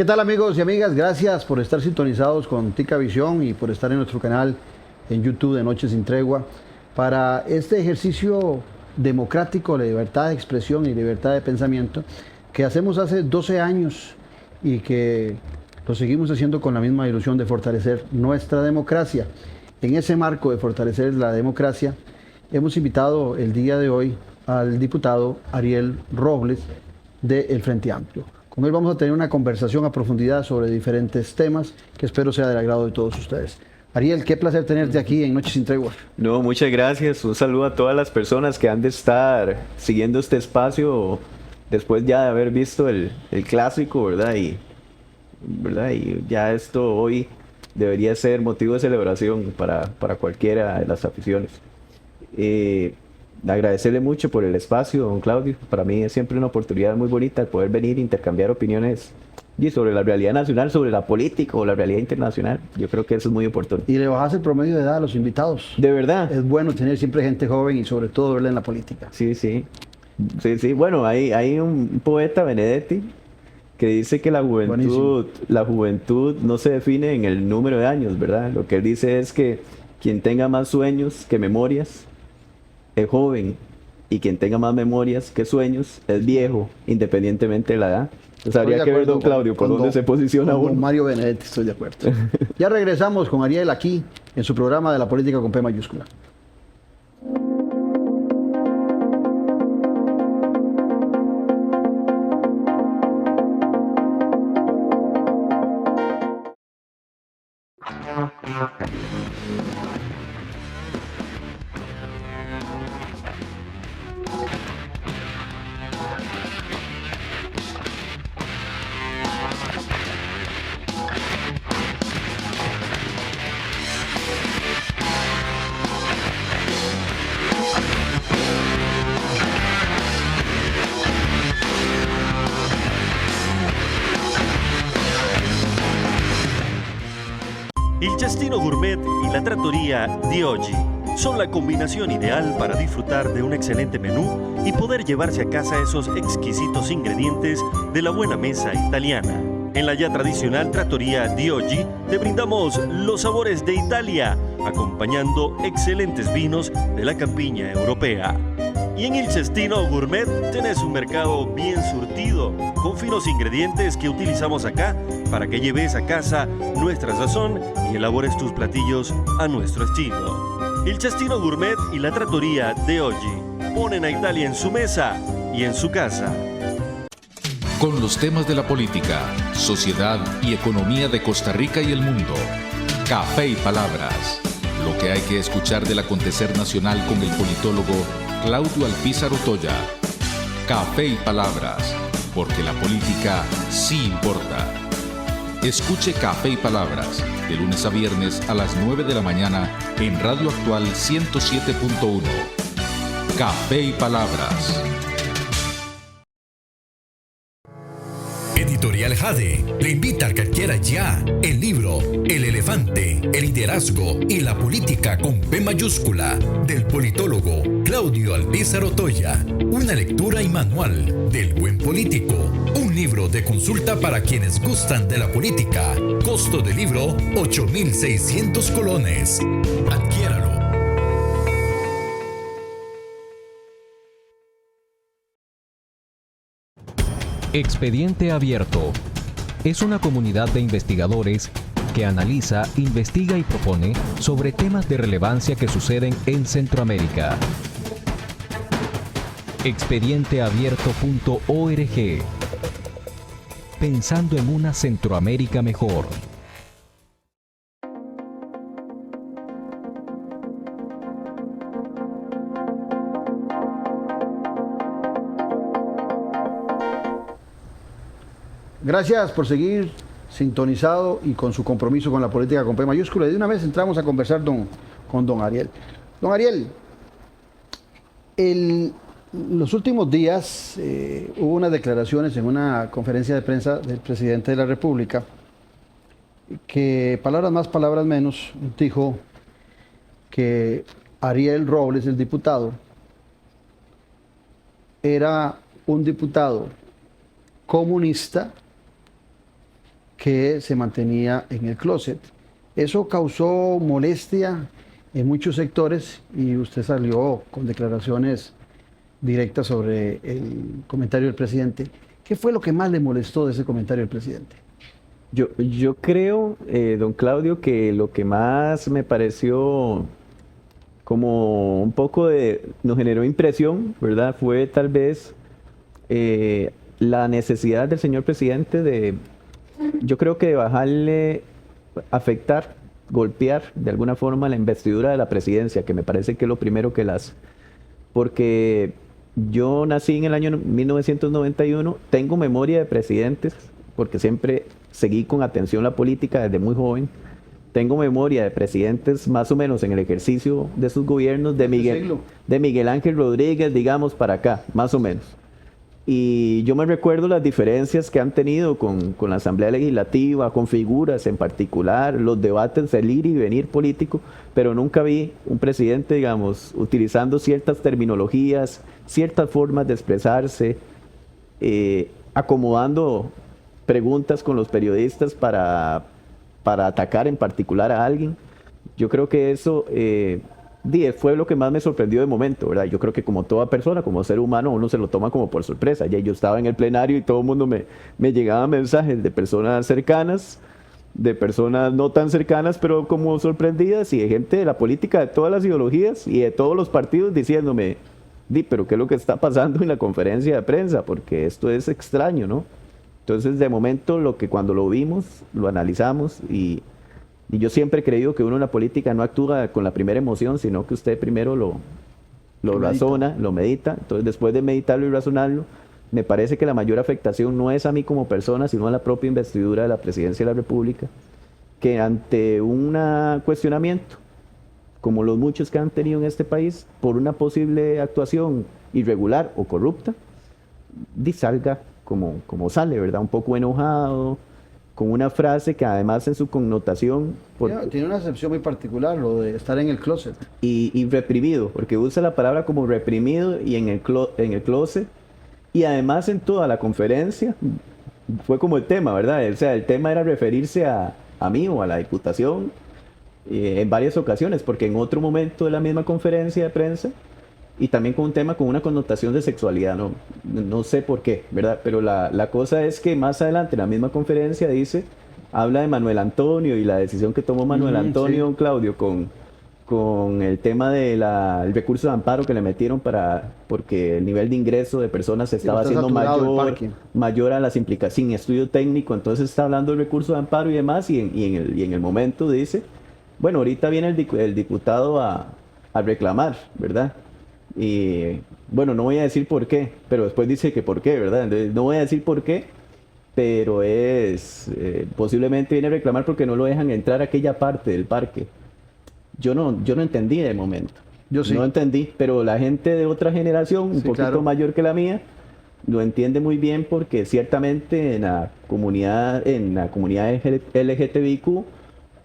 ¿Qué tal, amigos y amigas? Gracias por estar sintonizados con Tica Visión y por estar en nuestro canal en YouTube de Noche Sin Tregua para este ejercicio democrático de libertad de expresión y libertad de pensamiento que hacemos hace 12 años y que lo seguimos haciendo con la misma ilusión de fortalecer nuestra democracia. En ese marco de fortalecer la democracia, hemos invitado el día de hoy al diputado Ariel Robles del Frente Amplio. Con él vamos a tener una conversación a profundidad sobre diferentes temas que espero sea del agrado de todos ustedes. Ariel, qué placer tenerte aquí en Noche Sin Tregua. No, muchas gracias. Un saludo a todas las personas que han de estar siguiendo este espacio después ya de haber visto el clásico, ¿verdad? Y ya esto hoy debería ser motivo de celebración para cualquiera de las aficiones. Agradecerle mucho por el espacio, don Claudio. Para mí es siempre una oportunidad muy bonita el poder venir e intercambiar opiniones sobre la realidad nacional, sobre la política o la realidad internacional. Yo creo que eso es muy oportuno. Y le bajas el promedio de edad a los invitados. ¿De verdad? Es bueno tener siempre gente joven y sobre todo verla en la política. Sí. Bueno, hay un poeta, Benedetti, que dice que la juventud no se define en el número de años, ¿verdad? Lo que él dice es que quien tenga más sueños que memorias es joven, y quien tenga más memorias que sueños es viejo, independientemente de la edad. Entonces habría que ver, don Claudio, por dónde se posiciona uno. Con Mario Benedetti, estoy de acuerdo. Ya regresamos con Ariel aquí en su programa de la política con P mayúscula. Il Cestino Gourmet y la Trattoria di oggi son la combinación ideal para disfrutar de un excelente menú y poder llevarse a casa esos exquisitos ingredientes de la buena mesa italiana. En la ya tradicional Trattoria di oggi te brindamos los sabores de Italia, acompañando excelentes vinos de la campiña europea. Y en el Cestino Gourmet tenés un mercado bien surtido, con finos ingredientes que utilizamos acá para que lleves a casa nuestra sazón y elabores tus platillos a nuestro estilo. El Cestino Gourmet y la Trattoria de oggi ponen a Italia en su mesa y en su casa. Con los temas de la política, sociedad y economía de Costa Rica y el mundo. Café y Palabras. Lo que hay que escuchar del acontecer nacional con el politólogo Claudio Alpizar Otoya. Café y Palabras, porque la política sí importa. Escuche Café y Palabras, de lunes a viernes a las 9 de la mañana en Radio Actual 107.1. Café y Palabras. Editorial Jade le invita a que adquiera ya el libro El elefante, el liderazgo y la política con P mayúscula del politólogo Claudio Alpizar Otoya. Una lectura y manual del buen político. Un libro de consulta para quienes gustan de la política. Costo del libro 8.600 colones. Adquiéralo. Expediente Abierto es una comunidad de investigadores que analiza, investiga y propone sobre temas de relevancia que suceden en Centroamérica. Expedienteabierto.org. Pensando en una Centroamérica mejor. Gracias por seguir sintonizado y con su compromiso con la política con P mayúscula. Y de una vez entramos a conversar con don Ariel. Don Ariel, los últimos días hubo unas declaraciones en una conferencia de prensa del presidente de la República que, palabras más, palabras menos, dijo que Ariel Robles, el diputado, era un diputado comunista que se mantenía en el closet. Eso causó molestia en muchos sectores y usted salió con declaraciones directas sobre el comentario del presidente. ¿Qué fue lo que más le molestó de ese comentario del presidente? Yo creo, don Claudio, que lo que más me pareció como un poco nos generó impresión, ¿verdad? Fue tal vez la necesidad del señor presidente yo creo que de bajarle, afectar, golpear de alguna forma la investidura de la presidencia, que me parece que es lo primero que porque yo nací en el año 1991, tengo memoria de presidentes, porque siempre seguí con atención la política desde muy joven. Tengo memoria de presidentes más o menos en el ejercicio de sus gobiernos, de Miguel Ángel Rodríguez, digamos, para acá, más o menos. Y yo me recuerdo las diferencias que han tenido con la Asamblea Legislativa, con figuras en particular, los debates del ir y venir político, pero nunca vi un presidente, digamos, utilizando ciertas terminologías, ciertas formas de expresarse, acomodando preguntas con los periodistas para atacar en particular a alguien. Yo creo que eso fue lo que más me sorprendió de momento, ¿verdad? Yo creo que como toda persona, como ser humano, uno se lo toma como por sorpresa. Ya yo estaba en el plenario y todo el mundo me llegaba mensajes de personas cercanas, de personas no tan cercanas, pero como sorprendidas, y de gente de la política, de todas las ideologías y de todos los partidos diciéndome, pero ¿qué es lo que está pasando en la conferencia de prensa? Porque esto es extraño, ¿no? Entonces, de momento, cuando lo vimos, lo analizamos y yo siempre he creído que uno en la política no actúa con la primera emoción, sino que usted primero lo razona, lo medita. Entonces, después de meditarlo y razonarlo, me parece que la mayor afectación no es a mí como persona, sino a la propia investidura de la presidencia de la República, que ante un cuestionamiento, como los muchos que han tenido en este país, por una posible actuación irregular o corrupta, salga como sale, ¿verdad? Un poco enojado, con una frase que además en su connotación... Tiene una acepción muy particular, lo de estar en el closet. Y reprimido, porque usa la palabra como reprimido y en el closet, y además en toda la conferencia fue como el tema, ¿verdad? O sea, el tema era referirse a mí o a la Diputación en varias ocasiones, porque en otro momento de la misma conferencia de prensa, y también con un tema con una connotación de sexualidad, no sé por qué, ¿verdad? Pero la cosa es que más adelante en la misma conferencia habla de Manuel Antonio y la decisión que tomó Manuel Antonio, don Claudio, con el tema del recurso de amparo que le metieron porque el nivel de ingreso de personas estaba haciendo mayor a las implicaciones, sin estudio técnico. Entonces está hablando del recurso de amparo y demás, y en el momento dice, bueno, ahorita viene el diputado a reclamar, ¿verdad? Y bueno, no voy a decir por qué, pero después dice que por qué, ¿verdad? Entonces, no voy a decir por qué, pero posiblemente viene a reclamar porque no lo dejan entrar a aquella parte del parque. Yo no entendí de momento. Yo sí. No entendí, pero la gente de otra generación, un poquito mayor que la mía, lo entiende muy bien, porque ciertamente en la comunidad LGTBIQ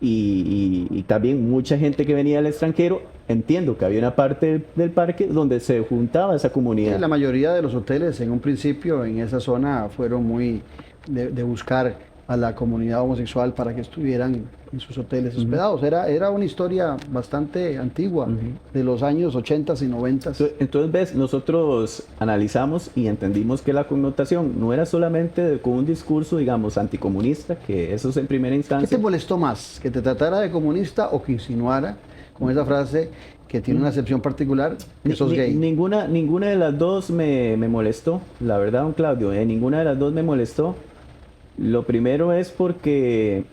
y también mucha gente que venía del extranjero, entiendo que había una parte del parque donde se juntaba esa comunidad. Sí, la mayoría de los hoteles en un principio en esa zona fueron muy de buscar a la comunidad homosexual para que estuvieran en sus hoteles hospedados. Era una historia bastante antigua, de los años 80 y 90. Entonces, ves, nosotros analizamos y entendimos que la connotación no era solamente con un discurso, digamos, anticomunista, que eso es en primera instancia. ¿Qué te molestó más? ¿Que te tratara de comunista o que insinuara con esa frase que tiene una acepción particular que sos gay? Ninguna de las dos me molestó, la verdad, don Claudio, ninguna de las dos me molestó. Lo primero es porque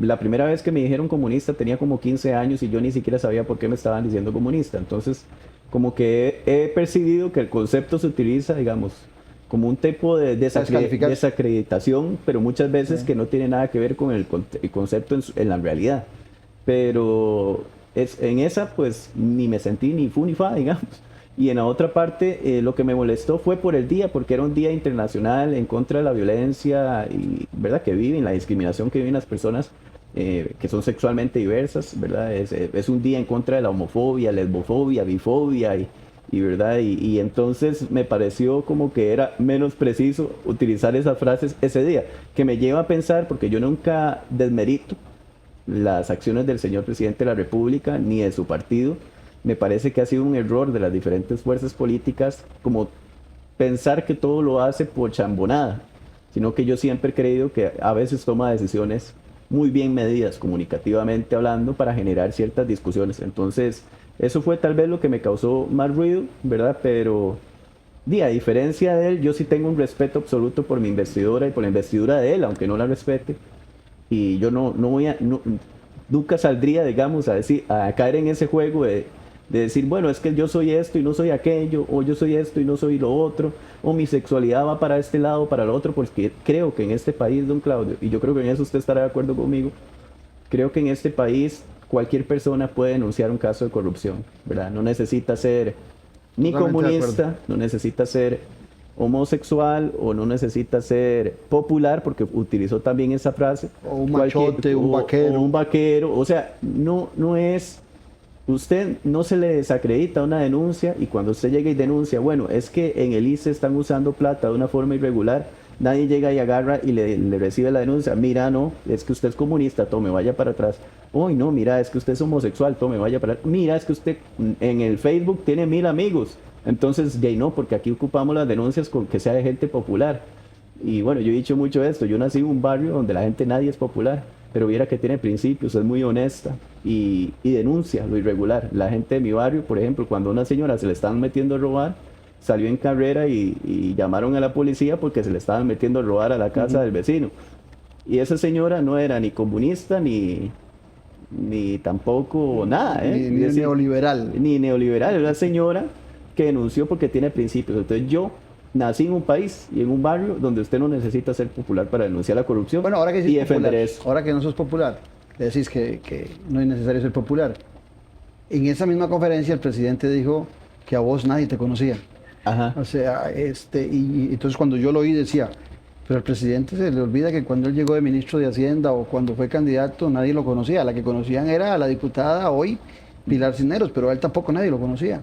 la primera vez que me dijeron comunista tenía como 15 años y yo ni siquiera sabía por qué me estaban diciendo comunista. Entonces, como que he percibido que el concepto se utiliza, digamos, como un tipo de desacreditación, pero muchas veces que no tiene nada que ver con el concepto en la realidad. Pero en esa pues ni me sentí ni fu ni fa, digamos. Y en la otra parte lo que me molestó fue por el día, porque era un día internacional en contra de la violencia y, ¿verdad?, que viven, la discriminación que viven las personas que son sexualmente diversas, ¿verdad? Es un día en contra de la homofobia, lesbofobia, bifobia ¿verdad? Y entonces me pareció como que era menos preciso utilizar esas frases ese día, que me lleva a pensar, porque yo nunca desmerito las acciones del señor presidente de la República ni de su partido. Me parece que ha sido un error de las diferentes fuerzas políticas como pensar que todo lo hace por chambonada, sino que yo siempre he creído que a veces toma decisiones muy bien medidas comunicativamente hablando para generar ciertas discusiones. Entonces, eso fue tal vez lo que me causó más ruido, ¿verdad? Pero, a diferencia de él, yo sí tengo un respeto absoluto por mi investidura y por la investidura de él, aunque no la respete. Y yo nunca saldría, digamos, a caer en ese juego de decir, bueno, es que yo soy esto y no soy aquello, o yo soy esto y no soy lo otro, o mi sexualidad va para este lado, para lo otro, porque creo que en este país, don Claudio, y yo creo que en eso usted estará de acuerdo conmigo, creo que en este país cualquier persona puede denunciar un caso de corrupción, ¿verdad? No necesita ser ni comunista, no necesita ser homosexual o no necesita ser popular, porque utilizó también esa frase. O un machote, un vaquero. O un vaquero, o sea, no es... Usted no se le desacredita una denuncia y cuando usted llega y denuncia, bueno, es que en el ICE están usando plata de una forma irregular, nadie llega y agarra y le recibe la denuncia. Mira, no, es que usted es comunista, tome, vaya para atrás. Uy, no, mira, es que usted es homosexual, tome, vaya para atrás. Mira, es que usted en el Facebook tiene 1000 amigos. Entonces, ya no, porque aquí ocupamos las denuncias con que sea de gente popular. Y bueno, yo he dicho mucho esto, yo nací en un barrio donde la gente nadie es popular, pero viera que tiene principios, es muy honesta y denuncia lo irregular. La gente de mi barrio, por ejemplo, cuando a una señora se le estaban metiendo a robar, salió en carrera y llamaron a la policía porque se le estaban metiendo a robar a la casa del vecino. Y esa señora no era ni comunista ni tampoco nada, ni neoliberal. Ni neoliberal, era una señora que denunció porque tiene principios. Entonces yo nací en un país y en un barrio donde usted no necesita ser popular para denunciar la corrupción, bueno, ahora que y defender eso. Ahora que no sos popular, le decís que no es necesario ser popular. En esa misma conferencia el presidente dijo que a vos nadie te conocía. Ajá. O sea, y entonces cuando yo lo oí decía, pero al presidente se le olvida que cuando él llegó de ministro de Hacienda o cuando fue candidato nadie lo conocía. La que conocían era a la diputada hoy, Pilar Cisneros, pero a él tampoco nadie lo conocía.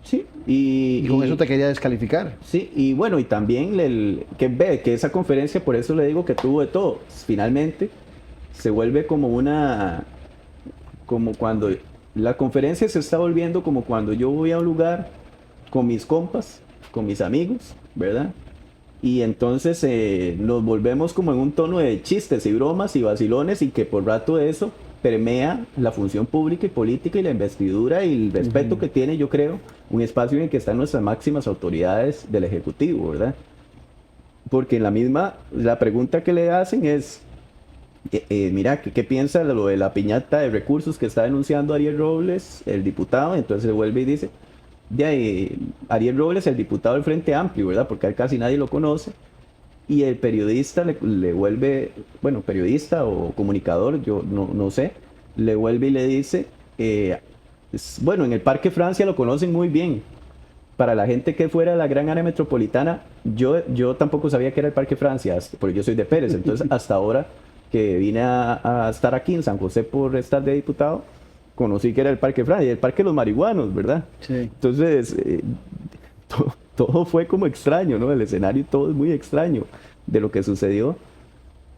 Sí, y con eso te quería descalificar. Sí, y bueno, y también que esa conferencia, por eso le digo que tuvo de todo. Finalmente se vuelve como cuando la conferencia se está volviendo como cuando yo voy a un lugar con mis compas, con mis amigos, ¿verdad? Y entonces nos volvemos como en un tono de chistes y bromas y vacilones, y que por rato de eso permea la función pública y política y la investidura y el respeto que tiene, yo creo, un espacio en el que están nuestras máximas autoridades del Ejecutivo, ¿verdad? Porque la pregunta que le hacen es, mira, ¿qué piensa de lo de la piñata de recursos que está denunciando Ariel Robles, el diputado? Entonces se vuelve y dice, Ariel Robles, el diputado del Frente Amplio, ¿verdad? Porque a él casi nadie lo conoce. Y el periodista le vuelve, bueno, periodista o comunicador, yo no sé, le vuelve y le dice, bueno, en el Parque Francia lo conocen muy bien. Para la gente que fuera de la gran área metropolitana, yo tampoco sabía que era el Parque Francia, porque yo soy de Pérez, entonces hasta ahora que vine a estar aquí en San José por estar de diputado, conocí que era el Parque Francia, y el Parque de los Marihuanos, ¿verdad? Sí. Entonces, todo fue como extraño, ¿no? El escenario todo es muy extraño de lo que sucedió,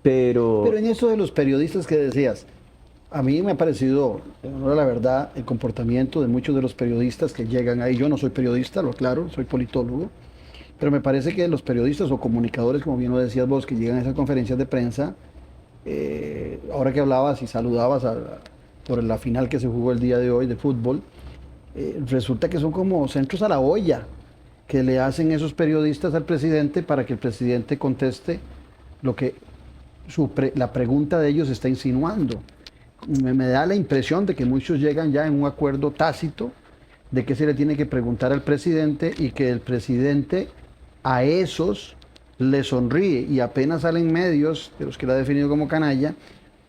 pero en eso de los periodistas que decías, a mí me ha parecido, no la verdad, el comportamiento de muchos de los periodistas que llegan ahí. Yo no soy periodista, lo aclaro, soy politólogo, pero me parece que los periodistas o comunicadores, como bien lo decías vos, que llegan a esas conferencias de prensa, ahora que hablabas y saludabas por la final que se jugó el día de hoy de fútbol, resulta que son como centros a la olla que le hacen esos periodistas al presidente para que el presidente conteste lo que la pregunta de ellos está insinuando. Me da la impresión de que muchos llegan ya en un acuerdo tácito de que se le tiene que preguntar al presidente y que el presidente a esos le sonríe, y apenas salen medios de los que él ha definido como canalla,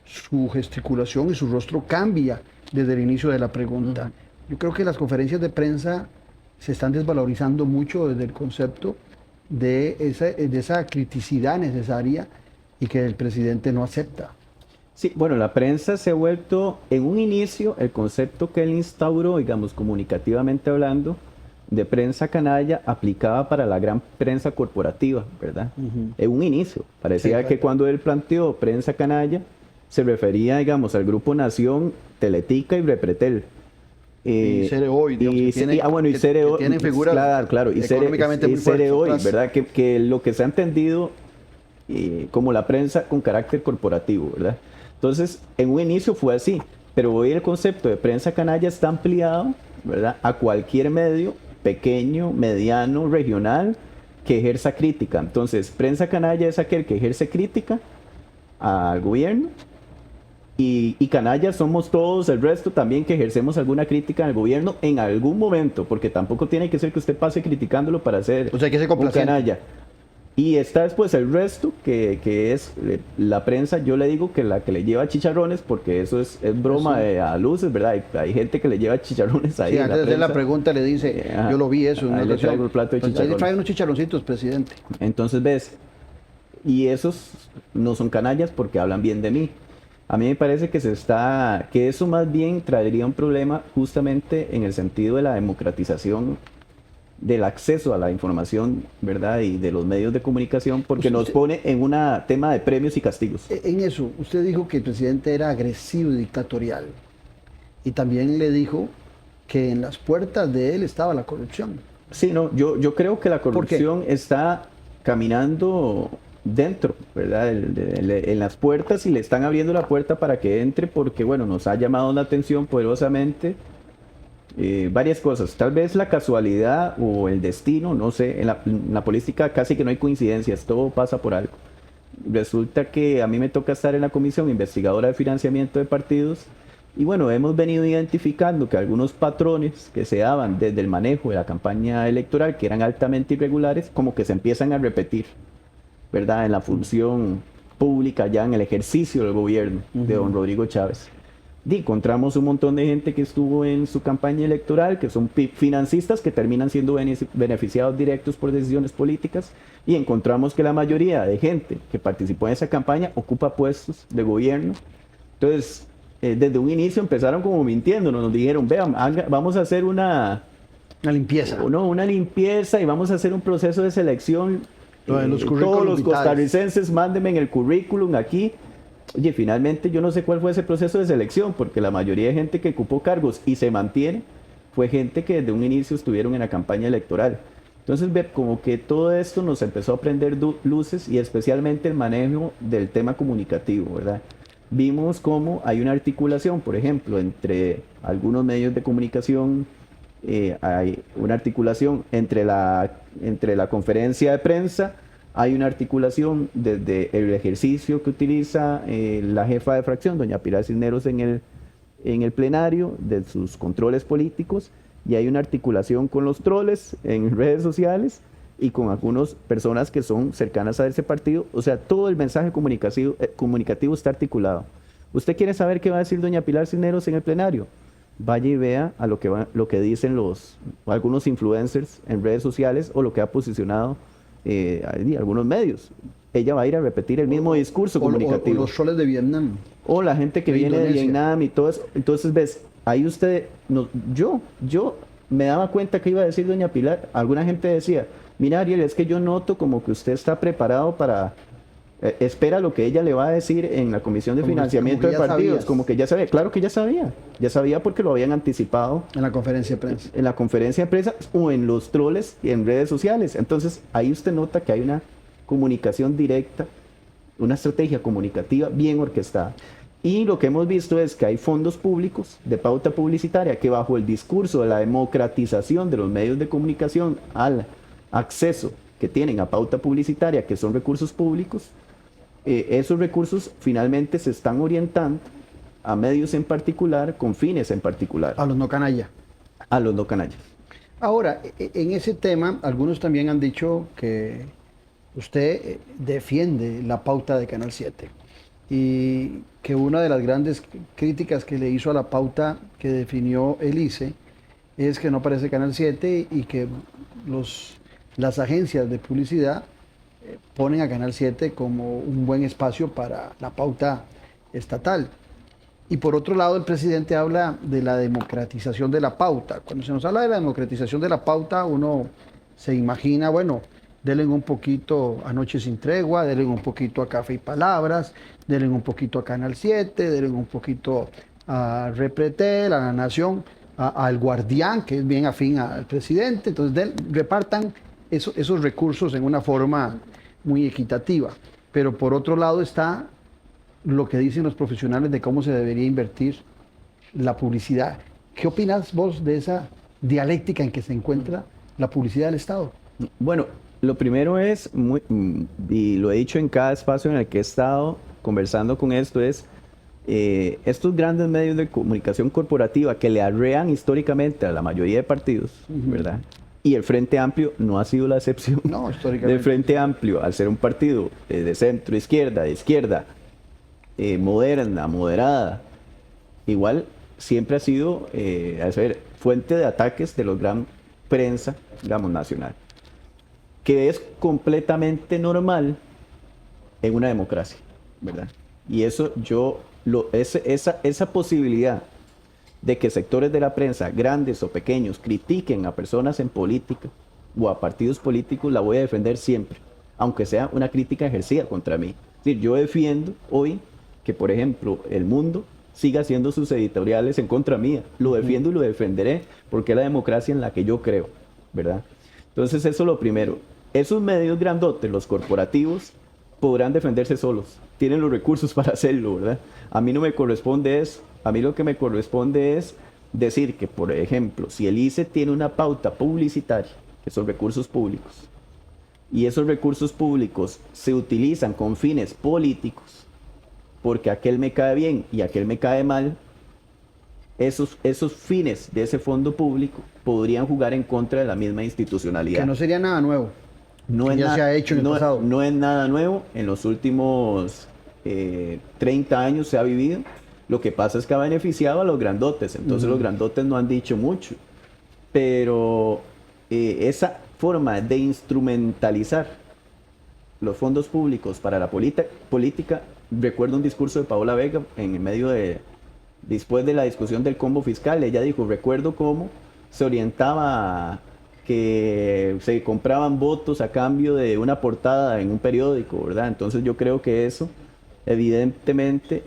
su gesticulación y su rostro cambia desde el inicio de la pregunta. Yo creo que las conferencias de prensa se están desvalorizando mucho desde el concepto de esa criticidad necesaria y que el presidente no acepta. Sí, bueno, la prensa se ha vuelto, en un inicio, el concepto que él instauró, digamos, comunicativamente hablando, de prensa canalla, aplicaba para la gran prensa corporativa, ¿verdad? En un inicio, parecía Sí, que cuando él planteó prensa canalla, se refería, digamos, al Grupo Nación, Teletica y Repretel. Y Cere Hoy, digamos, y Cere Hoy, tienen figuras claro, y económicamente muy Cere Hoy, fuertes. ¿verdad? Que lo que se ha entendido como la prensa con carácter corporativo, ¿verdad? Entonces, en un inicio fue así, pero hoy el concepto de prensa canalla está ampliado, ¿verdad?, a cualquier medio, pequeño, mediano, regional, que ejerza crítica. Entonces, prensa canalla es aquel que ejerce crítica al gobierno, y canallas somos todos el resto también que ejercemos alguna crítica al gobierno en algún momento, porque tampoco tiene que ser que usted pase criticándolo para ser, o sea, que se un canalla. Y está después el resto, que es la prensa, yo le digo que la que le lleva chicharrones, porque eso es broma a luces, ¿verdad? Hay gente que le lleva chicharrones ahí. Sí, antes de hacer la pregunta le dice, yo lo vi eso. Ahí le traigo el plato de chicharrones. Ahí le trae unos chicharroncitos, presidente. Entonces ves, y esos no son canallas porque hablan bien de mí. A mí me parece que que eso más bien traería un problema justamente en el sentido de la democratización del acceso a la información, ¿verdad? Y de los medios de comunicación, porque nos pone en un tema de premios y castigos. En eso, usted dijo que el presidente era agresivo y dictatorial. Y también le dijo que en las puertas de él estaba la corrupción. Sí, no, yo creo que la corrupción está caminando dentro, ¿verdad? En las puertas, y le están abriendo la puerta para que entre, porque, bueno, nos ha llamado la atención poderosamente varias cosas. Tal vez la casualidad o el destino, no sé, en la política casi que no hay coincidencias, todo pasa por algo. Resulta que a mí me toca estar en la comisión investigadora de financiamiento de partidos, y bueno, hemos venido identificando que algunos patrones que se daban desde el manejo de la campaña electoral, que eran altamente irregulares, como que se empiezan a repetir, ¿verdad?, en la función pública, ya en el ejercicio del gobierno de don Rodrigo Chávez. Y encontramos un montón de gente que estuvo en su campaña electoral, que son financistas que terminan siendo beneficiados directos por decisiones políticas, y encontramos que la mayoría de gente que participó en esa campaña ocupa puestos de gobierno. Entonces, desde un inicio empezaron como mintiéndonos, nos dijeron, vean, vamos a hacer una limpieza. Una limpieza, y vamos a hacer un proceso de selección. Todos los costarricenses, mándenme en el currículum aquí. Oye, finalmente yo no sé cuál fue ese proceso de selección, porque la mayoría de gente que ocupó cargos y se mantiene fue gente que desde un inicio estuvieron en la campaña electoral. Entonces, como que todo esto nos empezó a prender luces, y especialmente el manejo del tema comunicativo, ¿verdad? Vimos cómo hay una articulación, por ejemplo, entre algunos medios de comunicación, hay una articulación entre la conferencia de prensa, hay una articulación desde el ejercicio que utiliza la jefa de fracción, doña Pilar Cisneros, en el plenario, de sus controles políticos, y hay una articulación con los troles en redes sociales y con algunas personas que son cercanas a ese partido. O sea, todo el mensaje comunicativo está articulado. ¿Usted quiere saber qué va a decir doña Pilar Cisneros en el plenario? Vaya y vea lo que dicen algunos influencers en redes sociales, o lo que ha posicionado algunos medios. Ella va a ir a repetir el mismo discurso comunicativo. O los troles de Vietnam. O la gente que viene de Vietnam y todo eso. Entonces, ves, ahí yo me daba cuenta que iba a decir doña Pilar. Alguna gente decía, mira, Ariel, es que yo noto como que usted está preparado para... espera lo que ella le va a decir en la Comisión de Financiamiento de Partidos. Como que ya sabía. Claro que ya sabía porque lo habían anticipado en la conferencia de prensa. En la conferencia de prensa, o en los troles y en redes sociales. Entonces ahí usted nota que hay una comunicación directa, una estrategia comunicativa bien orquestada. Y lo que hemos visto es que hay fondos públicos de pauta publicitaria que, bajo el discurso de la democratización de los medios de comunicación al acceso que tienen a pauta publicitaria, que son recursos públicos, esos recursos finalmente se están orientando a medios en particular, con fines en particular. A los no canalla. A los no canallas. Ahora, en ese tema, algunos también han dicho que usted defiende la pauta de Canal 7. y que una de las grandes críticas que le hizo a la pauta que definió el ICE es que no aparece Canal 7 y que las agencias de publicidad ponen a Canal 7 como un buen espacio para la pauta estatal. Y por otro lado, el presidente habla de la democratización de la pauta. Cuando se nos habla de la democratización de la pauta, uno se imagina, bueno, denle un poquito a Noche Sin Tregua, denle un poquito a Café y Palabras, denle un poquito a Canal 7, denle un poquito a Repretel, a La Nación, al Guardián, que es bien afín al presidente. Entonces, repartan esos recursos en una forma muy equitativa. Pero por otro lado está lo que dicen los profesionales de cómo se debería invertir la publicidad. ¿Qué opinas vos de esa dialéctica en que se encuentra la publicidad del Estado? Bueno, lo primero es, y lo he dicho en cada espacio en el que he estado conversando con esto, es estos grandes medios de comunicación corporativa que le arrean históricamente a la mayoría de partidos, ¿verdad? Y el Frente Amplio no ha sido la excepción. No, históricamente. El Frente Amplio, al ser un partido de centro, izquierda, moderna, moderada, igual siempre ha sido fuente de ataques de la gran prensa, digamos, nacional, que es completamente normal en una democracia, ¿verdad? Y eso esa posibilidad de que sectores de la prensa, grandes o pequeños, critiquen a personas en política o a partidos políticos, la voy a defender siempre, aunque sea una crítica ejercida contra mí. Es decir, yo defiendo hoy que, por ejemplo, El Mundo siga haciendo sus editoriales en contra mía. Lo defiendo y lo defenderé porque es la democracia en la que yo creo, ¿verdad? Entonces, eso es lo primero. Esos medios grandotes, los corporativos, podrán defenderse solos. Tienen los recursos para hacerlo, ¿verdad? A mí no me corresponde eso. A mí lo que me corresponde es decir que, por ejemplo, si el ICE tiene una pauta publicitaria, que son recursos públicos, y esos recursos públicos se utilizan con fines políticos, porque aquel me cae bien y aquel me cae mal, esos fines de ese fondo público podrían jugar en contra de la misma institucionalidad. Que no sería nada nuevo. Ya se ha hecho en el pasado. No es nada nuevo. En los últimos 30 años se ha vivido. Lo que pasa es que ha beneficiado a los grandotes. Entonces los grandotes no han dicho mucho. Pero esa forma de instrumentalizar los fondos públicos para la política, recuerdo un discurso de Paola Vega después de la discusión del combo fiscal. Ella dijo, recuerdo cómo se orientaba que se compraban votos a cambio de una portada en un periódico, ¿verdad? Entonces yo creo que eso evidentemente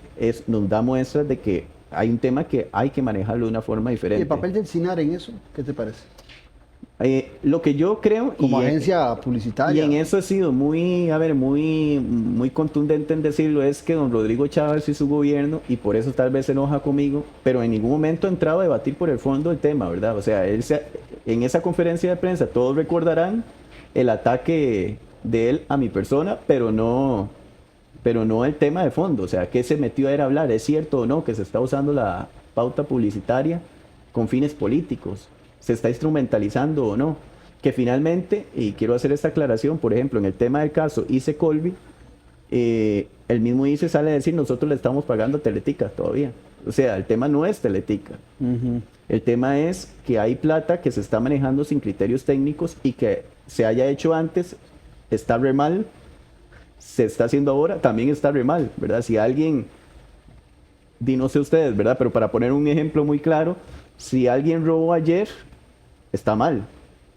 nos da muestras de que hay un tema que hay que manejarlo de una forma diferente. ¿Y el papel del CINAR en eso? ¿Qué te parece? Lo que yo creo... Como agencia publicitaria. Y en eso he sido muy contundente en decirlo, es que don Rodrigo Chávez y su gobierno, y por eso tal vez se enoja conmigo, pero en ningún momento ha entrado a debatir por el fondo del tema, ¿verdad? O sea, en esa conferencia de prensa todos recordarán el ataque de él a mi persona, pero no el tema de fondo. O sea, ¿qué se metió a ir a hablar? ¿Es cierto o no que se está usando la pauta publicitaria con fines políticos? ¿Se está instrumentalizando o no? Que finalmente, y quiero hacer esta aclaración, por ejemplo, en el tema del caso ICE Colby, el mismo ICE sale a decir, nosotros le estamos pagando a Teletica todavía. O sea, el tema no es Teletica. El tema es que hay plata que se está manejando sin criterios técnicos y que se haya hecho antes, está re mal, se está haciendo ahora, también está re mal, ¿verdad? Si alguien, no sé ustedes, ¿verdad? Pero para poner un ejemplo muy claro, si alguien robó ayer, está mal.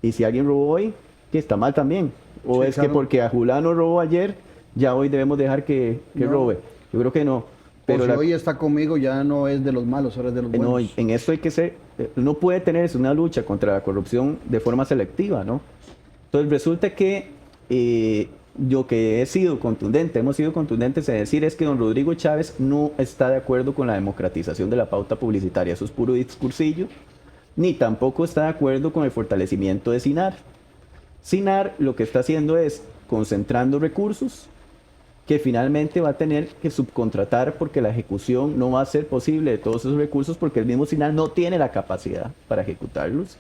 Y si alguien robó hoy, que está mal también. O sí, es claro, que porque a Julano robó ayer, ya hoy debemos dejar que robe. Yo creo que no. Pero si hoy está conmigo, ya no es de los malos, ahora es de los buenos. No, en esto hay que ser, no puede tenerse una lucha contra la corrupción de forma selectiva, ¿no? Entonces resulta que yo que hemos sido contundentes en decir es que don Rodrigo Chávez no está de acuerdo con la democratización de la pauta publicitaria. Eso es puro discursillo. Ni tampoco está de acuerdo con el fortalecimiento de CINAR. CINAR lo que está haciendo es concentrando recursos que finalmente va a tener que subcontratar porque la ejecución no va a ser posible de todos esos recursos porque el mismo CINAR no tiene la capacidad para ejecutarlos.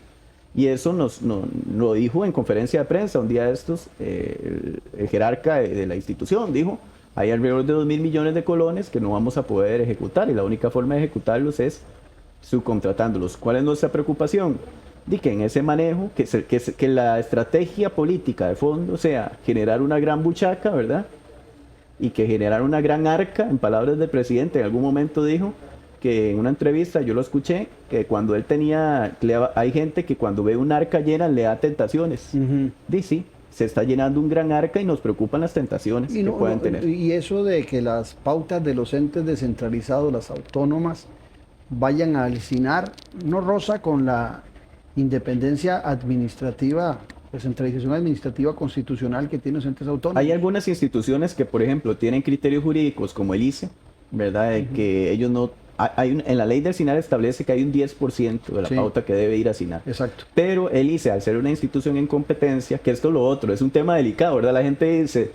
Y eso nos lo dijo en conferencia de prensa un día de estos, el jerarca de la institución dijo, hay alrededor de 2.000 millones de colones que no vamos a poder ejecutar y la única forma de ejecutarlos es subcontratándolos. ¿Cuál es nuestra preocupación? De que en ese manejo, que la estrategia política de fondo sea generar una gran buchaca, ¿verdad? Y que generar una gran arca, en palabras del presidente, en algún momento dijo que en una entrevista, yo lo escuché, que cuando él hay gente que cuando ve un arca llena le da tentaciones. Sí, se está llenando un gran arca y nos preocupan las tentaciones que pueden tener. Y eso de que las pautas de los entes descentralizados, las autónomas, vayan a alicinar, no roza con la independencia administrativa, descentralización administrativa constitucional que tienen los entes autónomos. Hay algunas instituciones que, por ejemplo, tienen criterios jurídicos como el ICE, ¿verdad? De que ellos no... en la ley del SINAR establece que hay un 10% de la pauta que debe ir a SINAR. Exacto. Pero el ICE, al ser una institución en competencia, que esto es lo otro, es un tema delicado, ¿verdad? La gente dice,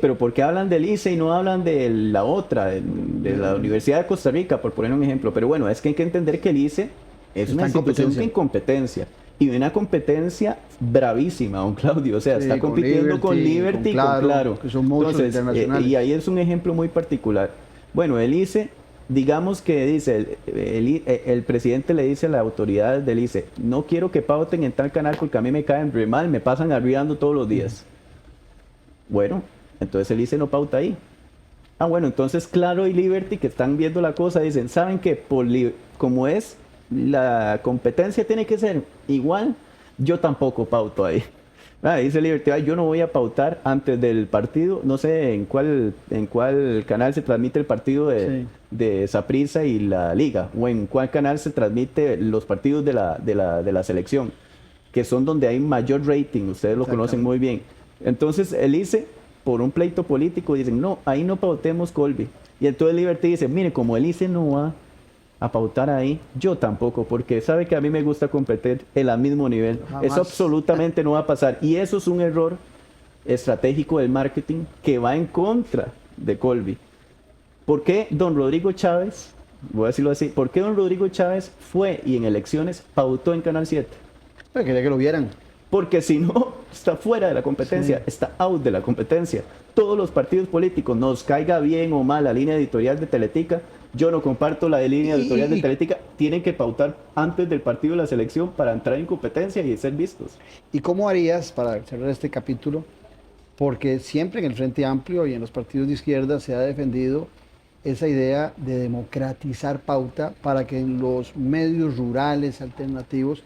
pero ¿por qué hablan del ICE y no hablan de la otra, de la Universidad de Costa Rica, por poner un ejemplo? Pero bueno, es que hay que entender que el ICE es una institución en competencia. Y una competencia bravísima, don Claudio. O sea, está compitiendo con Liberty y con Claro. Que son monstruos internacionales. Y ahí es un ejemplo muy particular. Bueno, el ICE, digamos que dice, el presidente le dice a las autoridades del ICE, no quiero que pauten en tal canal porque a mí me caen re mal, me pasan arribando todos los días. Bueno, entonces el ICE no pauta ahí. Bueno, entonces Claro y Liberty, que están viendo la cosa, dicen, ¿saben qué? Como es, la competencia tiene que ser igual, yo tampoco pauto ahí. Dice Liberty, yo no voy a pautar antes del partido, no sé en cuál canal se transmite el partido de Saprissa y la Liga, o en cuál canal se transmite los partidos de la selección, que son donde hay mayor rating, ustedes lo conocen muy bien. Entonces el ICE, por un pleito político, dicen, no, ahí no pautemos Colby. Y entonces Liberty dice, mire, como el ICE no va a pautar ahí, yo tampoco, porque sabe que a mí me gusta competir en el mismo nivel. Jamás. Eso absolutamente no va a pasar. Y eso es un error estratégico del marketing que va en contra de Colby. ¿Por qué don Rodrigo Chávez, voy a decirlo así, por qué don Rodrigo Chávez fue y en elecciones pautó en Canal 7? Quería que lo vieran. Porque si no, está fuera de la competencia, está out de la competencia. Todos los partidos políticos, nos caiga bien o mal la línea editorial de Teletica, yo no comparto la línea editorial de Teletica, tienen que pautar antes del partido de la selección para entrar en competencia y ser vistos. ¿Y cómo harías para cerrar este capítulo? Porque siempre en el Frente Amplio y en los partidos de izquierda se ha defendido esa idea de democratizar pauta para que en los medios rurales alternativos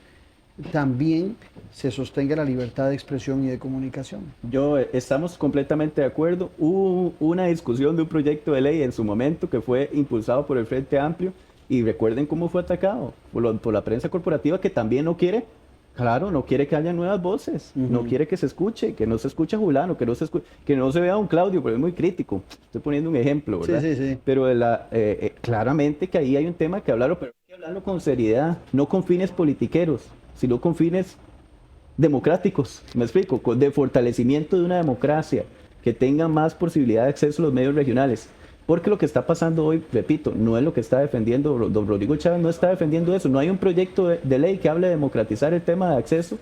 también se sostenga la libertad de expresión y de comunicación. Estamos completamente de acuerdo. Hubo una discusión de un proyecto de ley en su momento que fue impulsado por el Frente Amplio y recuerden cómo fue atacado por la prensa corporativa, que también no quiere, no quiere que haya nuevas voces, no quiere que se escuche, que no se escuche a Julano, que no se vea a un Claudio, pero es muy crítico. Estoy poniendo un ejemplo, ¿verdad? Sí. Pero claramente que ahí hay un tema que hablarlo, pero hay que hablarlo con seriedad, no con fines politiqueros, sino con fines democráticos, me explico, de fortalecimiento de una democracia, que tenga más posibilidad de acceso a los medios regionales. Porque lo que está pasando hoy, repito, no es lo que está defendiendo don Rodrigo Chávez, no está defendiendo eso. No hay un proyecto de ley que hable de democratizar el tema de acceso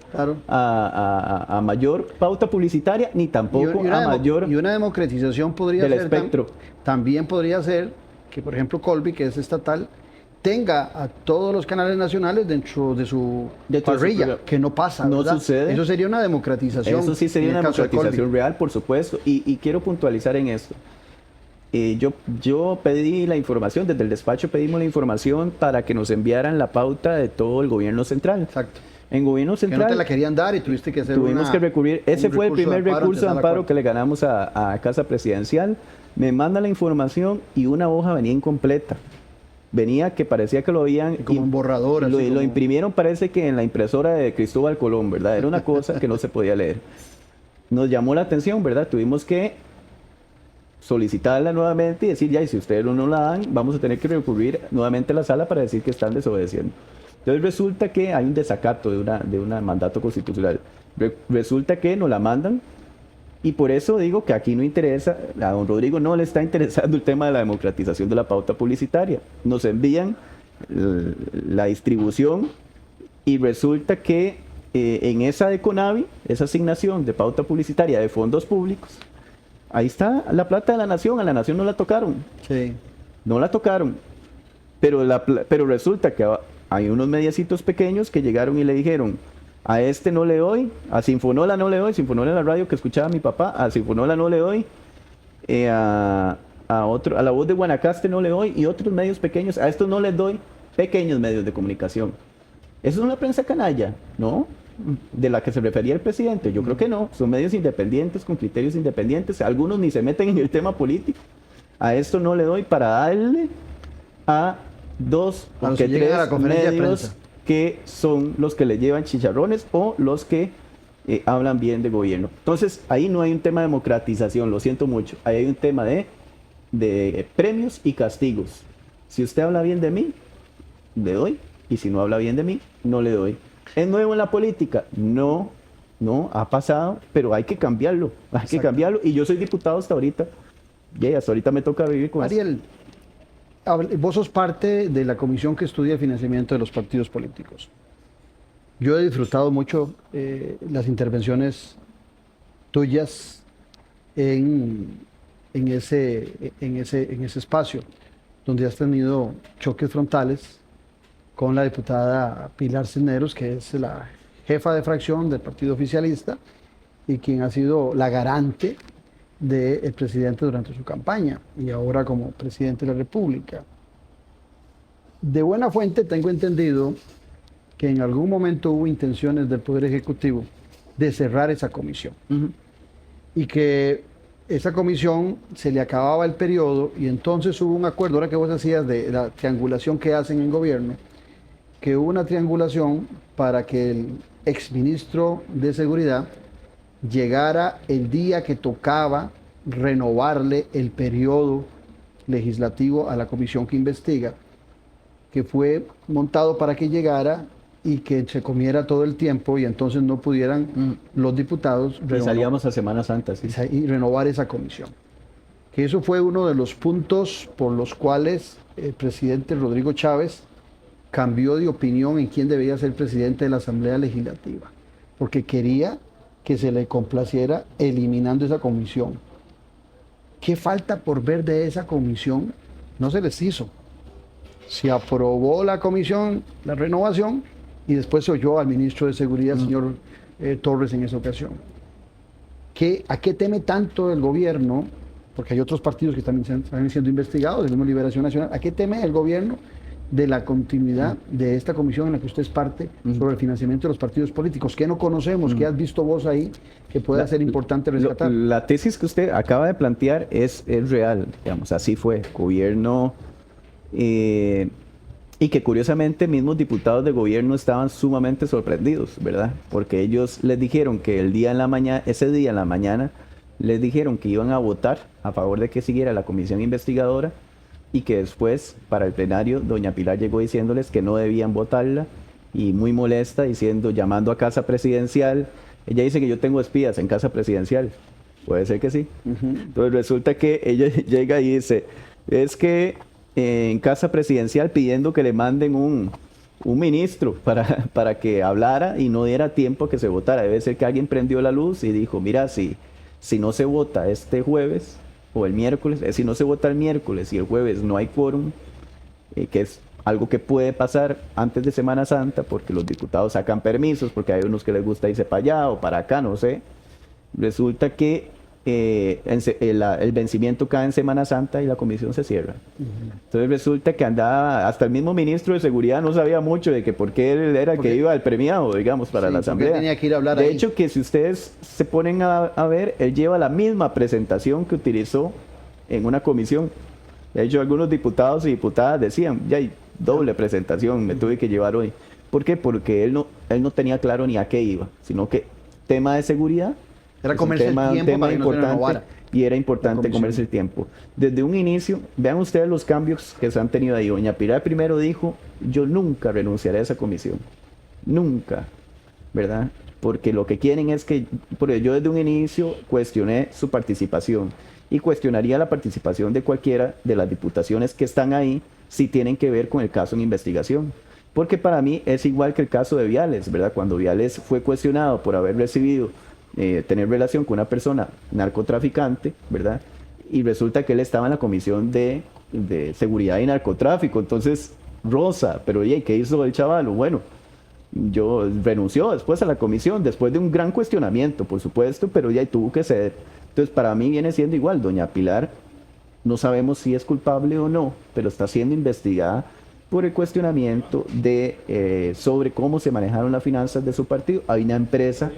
a mayor pauta publicitaria, ni tampoco a mayor... Y una democratización podría del ser... espectro. También podría ser que, por ejemplo, Colby, que es estatal, tenga a todos los canales nacionales dentro de su parrilla, que no pasa, no ¿verdad? sucede. Eso sería una democratización. Eso sí sería una democratización real, por supuesto. Y quiero puntualizar en esto. Yo pedí la información, desde el despacho pedimos la información para que nos enviaran la pauta de todo el gobierno central. Exacto. En gobierno central... Que no te la querían dar y tuviste que hacer Tuvimos que recurrir. Ese fue el primer recurso de amparo que le ganamos a Casa Presidencial. Me manda la información y una hoja venía incompleta. Venía que parecía que lo habían... Como en borrador. Lo imprimieron, parece que en la impresora de Cristóbal Colón, ¿verdad? Era una cosa que no se podía leer. Nos llamó la atención, ¿verdad? Tuvimos que solicitarla nuevamente y decir, ya, y si ustedes no la dan, vamos a tener que recurrir nuevamente a la sala para decir que están desobedeciendo. Entonces resulta que hay un desacato de un mandato constitucional. Resulta que nos la mandan. Y por eso digo que aquí no interesa, a don Rodrigo no le está interesando el tema de la democratización de la pauta publicitaria. Nos envían la distribución y resulta que en esa de CONAVI, esa asignación de pauta publicitaria de fondos públicos, ahí está la plata de la nación, a la nación no la tocaron. Sí. No la tocaron. Pero resulta que hay unos mediacitos pequeños que llegaron y le dijeron, a este no le doy, a Sinfonola no le doy, Sinfonola es la radio que escuchaba mi papá, a Sinfonola no le doy, a la Voz de Guanacaste no le doy, y otros medios pequeños, a estos no les doy, pequeños medios de comunicación. Eso es una prensa canalla, ¿no? De la que se refería el presidente. Yo creo que no, son medios independientes, con criterios independientes, algunos ni se meten en el tema político. A esto no le doy para darle a dos o tres medios que son los que le llevan chicharrones o los que hablan bien de gobierno. Entonces, ahí no hay un tema de democratización, lo siento mucho. Ahí hay un tema de premios y castigos. Si usted habla bien de mí, le doy, y si no habla bien de mí, no le doy. ¿Es nuevo en la política? No, ha pasado, pero hay que cambiarlo, que cambiarlo, y yo soy diputado hasta ahorita, y hasta ahorita me toca vivir con eso. Ariel, vos sos parte de la comisión que estudia el financiamiento de los partidos políticos. Yo he disfrutado mucho las intervenciones tuyas en ese espacio, donde has tenido choques frontales con la diputada Pilar Cisneros, que es la jefa de fracción del partido oficialista y quien ha sido la garante del presidente durante su campaña y ahora como presidente de la República. De buena fuente tengo entendido que en algún momento hubo intenciones del Poder Ejecutivo de cerrar esa comisión. Y que esa comisión se le acababa el periodo y entonces hubo un acuerdo, ahora que vos hacías de la triangulación que hacen en gobierno, que hubo una triangulación para que el exministro de Seguridad llegara el día que tocaba renovarle el periodo legislativo a la comisión que investiga, que fue montado para que llegara y que se comiera todo el tiempo y entonces no pudieran los diputados y salíamos a Semana Santa, sí. Y renovar esa comisión. Que eso fue uno de los puntos por los cuales el presidente Rodrigo Chávez cambió de opinión en quién debía ser presidente de la Asamblea Legislativa, porque quería que se le complaciera eliminando esa comisión. ¿Qué falta por ver de esa comisión? No se les hizo. Se aprobó la comisión, la renovación, y después se oyó al ministro de Seguridad, señor Torres, en esa ocasión. ¿A qué teme tanto el gobierno? Porque hay otros partidos que también están siendo investigados, el mismo Liberación Nacional. ¿A qué teme el gobierno de la continuidad de esta comisión en la que usted es parte sobre el financiamiento de los partidos políticos? ¿Qué no conocemos? ¿Qué has visto vos ahí que pueda ser importante rescatar? La tesis que usted acaba de plantear es real, digamos, así fue. Gobierno, y que curiosamente mismos diputados de gobierno estaban sumamente sorprendidos, ¿verdad? Porque ellos les dijeron que ese día en la mañana, les dijeron que iban a votar a favor de que siguiera la comisión investigadora, y que después, para el plenario, doña Pilar llegó diciéndoles que no debían votarla, y muy molesta, llamando a Casa Presidencial. Ella dice que yo tengo espías en Casa Presidencial. Puede ser que sí. Entonces resulta que ella llega y dice, es que en Casa Presidencial pidiendo que le manden un ministro para que hablara y no diera tiempo a que se votara. Debe ser que alguien prendió la luz y dijo, mira, si no se vota este jueves, o el miércoles, si no se vota el miércoles y el jueves no hay quórum, que es algo que puede pasar antes de Semana Santa, porque los diputados sacan permisos, porque hay unos que les gusta irse para allá o para acá, no sé. Resulta que el vencimiento cae en Semana Santa y la comisión se cierra. Entonces resulta que andaba, hasta el mismo ministro de Seguridad no sabía mucho de que por qué él era el que iba al premiado, digamos, para la Asamblea. Tenía que ir a hablar de ahí. hecho, que si ustedes se ponen a ver, él lleva la misma presentación que utilizó en una comisión. De hecho, algunos diputados y diputadas decían, ya hay doble presentación, me tuve que llevar hoy. ¿Por qué? Porque él no tenía claro ni a qué iba, sino que tema de seguridad era comerse el tiempo para que no se renovara. Y era importante comerse el tiempo. Desde un inicio, vean ustedes los cambios que se han tenido ahí. Doña Pilar primero dijo, yo nunca renunciaré a esa comisión. Nunca, ¿verdad? Porque lo que quieren es que, porque yo desde un inicio cuestioné su participación y cuestionaría la participación de cualquiera de las diputaciones que están ahí si tienen que ver con el caso en investigación. Porque para mí es igual que el caso de Viales, ¿verdad? Cuando Viales fue cuestionado por haber recibido tener relación con una persona narcotraficante, ¿verdad? Y resulta que él estaba en la comisión de seguridad y narcotráfico. Entonces, Rosa, pero ¿qué hizo el chaval? Bueno, yo renunció después a la comisión, después de un gran cuestionamiento, por supuesto, pero ya tuvo que ceder. Entonces, para mí viene siendo igual. Doña Pilar, no sabemos si es culpable o no, pero está siendo investigada por el cuestionamiento sobre cómo se manejaron las finanzas de su partido. Hay una empresa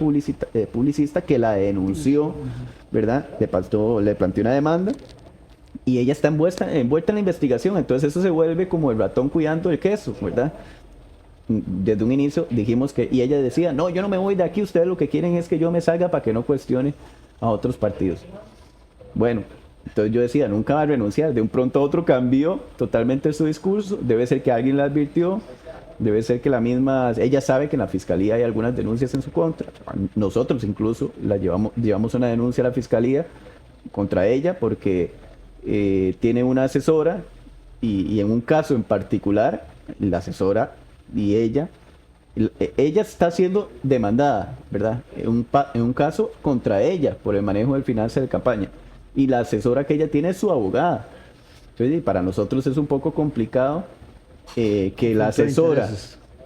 publicista que la denunció, ¿verdad? Le planteó una demanda y ella está envuelta en la investigación. Entonces eso se vuelve como el ratón cuidando el queso, ¿verdad? Desde un inicio dijimos y ella decía, no, yo no me voy de aquí, ustedes lo que quieren es que yo me salga para que no cuestione a otros partidos. Bueno, entonces yo decía, nunca va a renunciar. De un pronto a otro cambió totalmente su discurso. Debe ser que alguien la advirtió, debe ser que ella sabe que en la fiscalía hay algunas denuncias en su contra. Nosotros incluso llevamos una denuncia a la fiscalía contra ella porque tiene una asesora y en un caso en particular, la asesora y ella está siendo demandada, ¿verdad? En un caso contra ella por el manejo del finanzas de campaña. Y la asesora que ella tiene es su abogada. Entonces, para nosotros es un poco complicado que la asesora,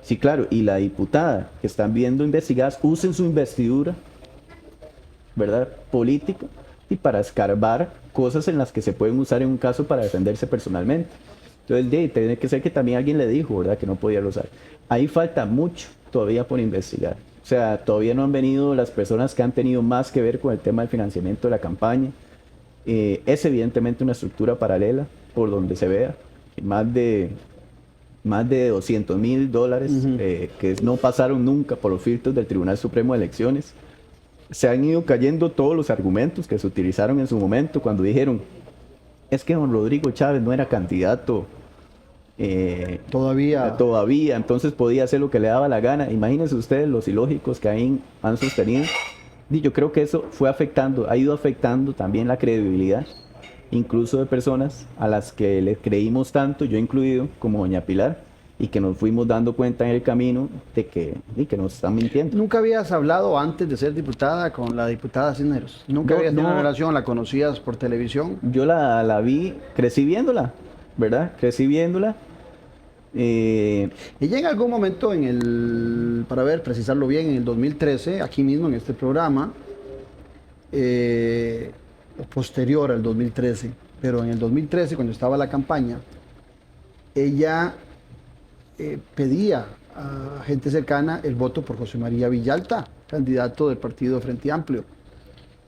sí, claro, y la diputada que están viendo investigadas usen su investidura, ¿verdad?, política, y para escarbar cosas en las que se pueden usar en un caso para defenderse personalmente. Entonces, tiene que ser que también alguien le dijo, ¿verdad?, que no podía usar. Ahí falta mucho todavía por investigar. O sea, todavía no han venido las personas que han tenido más que ver con el tema del financiamiento de la campaña. Es evidentemente una estructura paralela por donde se vea. Más de $200,000 que no pasaron nunca por los filtros del Tribunal Supremo de Elecciones. Se han ido cayendo todos los argumentos que se utilizaron en su momento cuando dijeron, es que don Rodrigo Chávez no era candidato todavía, entonces podía hacer lo que le daba la gana. Imagínense ustedes los ilógicos que ahí han sostenido. Y yo creo que eso ha ido afectando también la credibilidad, incluso de personas a las que le creímos tanto, yo incluido, como doña Pilar, y que nos fuimos dando cuenta en el camino de que nos están mintiendo. ¿Nunca habías hablado antes de ser diputada con la diputada Cisneros? ¿Nunca habías tenido una relación? ¿La conocías por televisión? Yo la vi, crecí viéndola, ¿verdad? Ella en algún momento para precisarlo bien, en el 2013, aquí mismo en este programa, o posterior al 2013, pero en el 2013, cuando estaba la campaña, ella pedía a gente cercana el voto por José María Villalta, candidato del partido Frente Amplio.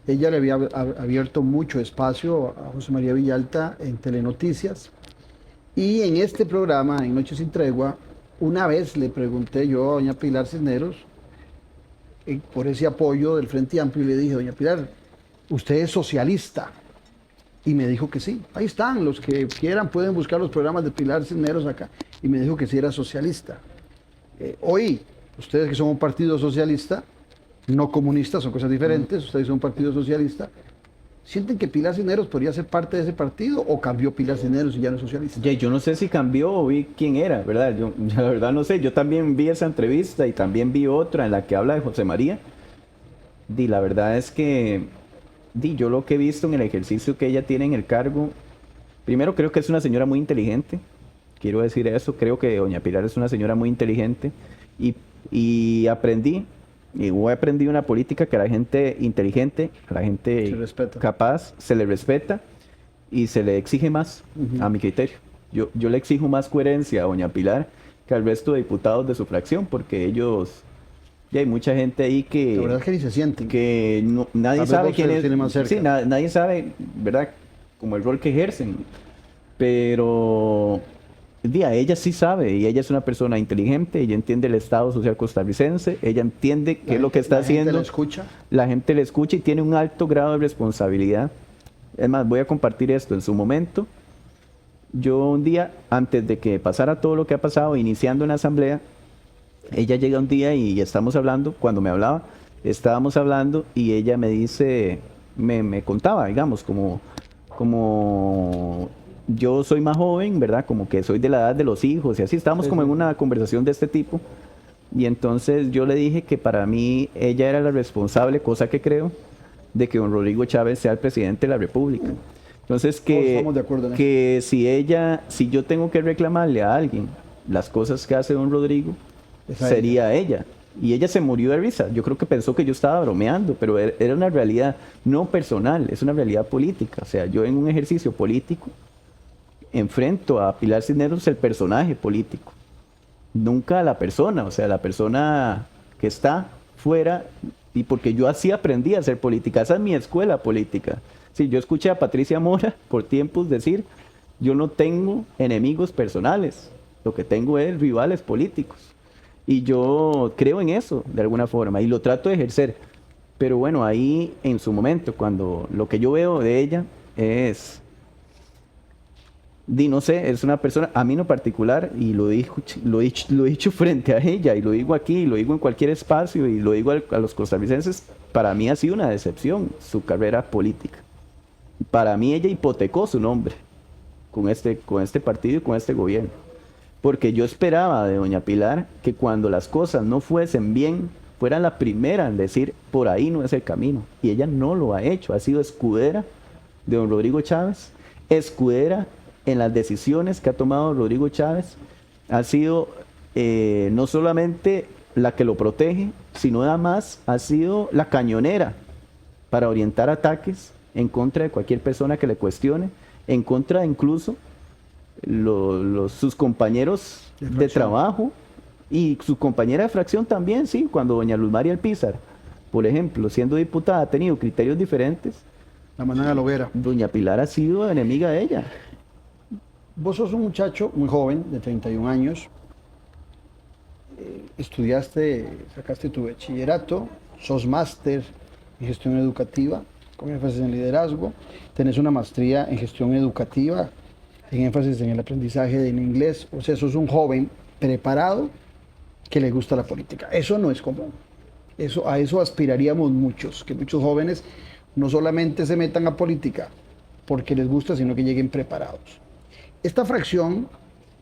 Ella le había abierto mucho espacio a José María Villalta en Telenoticias. Y en este programa, en Noches sin Tregua, una vez le pregunté yo a doña Pilar Cisneros por ese apoyo del Frente Amplio y le dije, doña Pilar, ¿usted es socialista? Y me dijo que sí. Ahí están, los que quieran pueden buscar los programas de Pilar Cisneros acá. Y me dijo que sí era socialista. Hoy, ustedes que son un partido socialista, no comunista, son cosas diferentes, ustedes son un partido socialista, ¿sienten que Pilar Cisneros podría ser parte de ese partido o cambió Pilar Cisneros y ya no es socialista? Yo no sé si cambió o vi quién era, ¿verdad? Yo la verdad no sé. Yo también vi esa entrevista y también vi otra en la que habla de José María. Y la verdad es que yo lo que he visto en el ejercicio que ella tiene en el cargo, primero creo que es una señora muy inteligente. Quiero decir eso, creo que doña Pilar es una señora muy inteligente y he aprendido una política que a la gente inteligente, a la gente capaz, se le respeta y se le exige más, a mi criterio. Yo le exijo más coherencia a doña Pilar que al resto de diputados de su fracción, porque ellos, ya hay mucha gente ahí que... La verdad es que ni se sienten. Que nadie sabe quién es. Sí, nadie sabe, ¿verdad?, como el rol que ejercen. Pero... ella sí sabe, y ella es una persona inteligente, ella entiende el Estado social costarricense, ella entiende qué es lo que está haciendo. La gente le escucha y tiene un alto grado de responsabilidad. Es más, voy a compartir esto. En su momento, yo un día, antes de que pasara todo lo que ha pasado, iniciando en la asamblea, ella llega un día y estamos hablando, cuando me hablaba, estábamos hablando y ella me dice, me contaba, digamos, como yo soy más joven, ¿verdad? Como que soy de la edad de los hijos y así. Estábamos como en una conversación de este tipo Y entonces yo le dije que para mí ella era la responsable, cosa que creo, de que don Rodrigo Chávez sea el presidente de la República. Entonces Estamos de acuerdo en que si yo tengo que reclamarle a alguien las cosas que hace don Rodrigo, sería ella. Y ella se murió de risa. Yo creo que pensó que yo estaba bromeando, pero era una realidad no personal, es una realidad política. O sea, yo en un ejercicio político enfrento a Pilar Cisneros el personaje político, nunca a la persona. O sea, la persona que está fuera, y porque yo así aprendí a hacer política. Esa es mi escuela política. Sí, yo escuché a Patricia Mora por tiempos decir, yo no tengo enemigos personales, lo que tengo es rivales políticos. Y yo creo en eso, de alguna forma, y lo trato de ejercer. Pero bueno, ahí en su momento, cuando lo que yo veo de ella es, no sé, es una persona, a mí en lo particular, y lo he dicho frente a ella, y lo digo aquí, y lo digo en cualquier espacio, y lo digo a los costarricenses, para mí ha sido una decepción su carrera política. Para mí ella hipotecó su nombre con este partido y con este gobierno. Porque yo esperaba de doña Pilar que cuando las cosas no fuesen bien, fuera la primera en decir, por ahí no es el camino. Y ella no lo ha hecho, ha sido escudera de don Rodrigo Chávez, escudera en las decisiones que ha tomado don Rodrigo Chávez, ha sido no solamente la que lo protege, sino además ha sido la cañonera para orientar ataques en contra de cualquier persona que le cuestione, en contra de incluso sus compañeros de trabajo y su compañera de fracción también, sí, cuando doña Luz María Alpizar, por ejemplo, siendo diputada, ha tenido criterios diferentes. La mandan a la hoguera. Doña Pilar ha sido enemiga de ella. Vos sos un muchacho muy joven, de 31 años, sacaste tu bachillerato, sos máster en gestión educativa, con énfasis en liderazgo, tenés una maestría en gestión educativa, en énfasis en el aprendizaje en inglés, o sea, sos un joven preparado que le gusta la política. Eso no es común. A eso aspiraríamos muchos, que muchos jóvenes no solamente se metan a política porque les gusta, sino que lleguen preparados. Esta fracción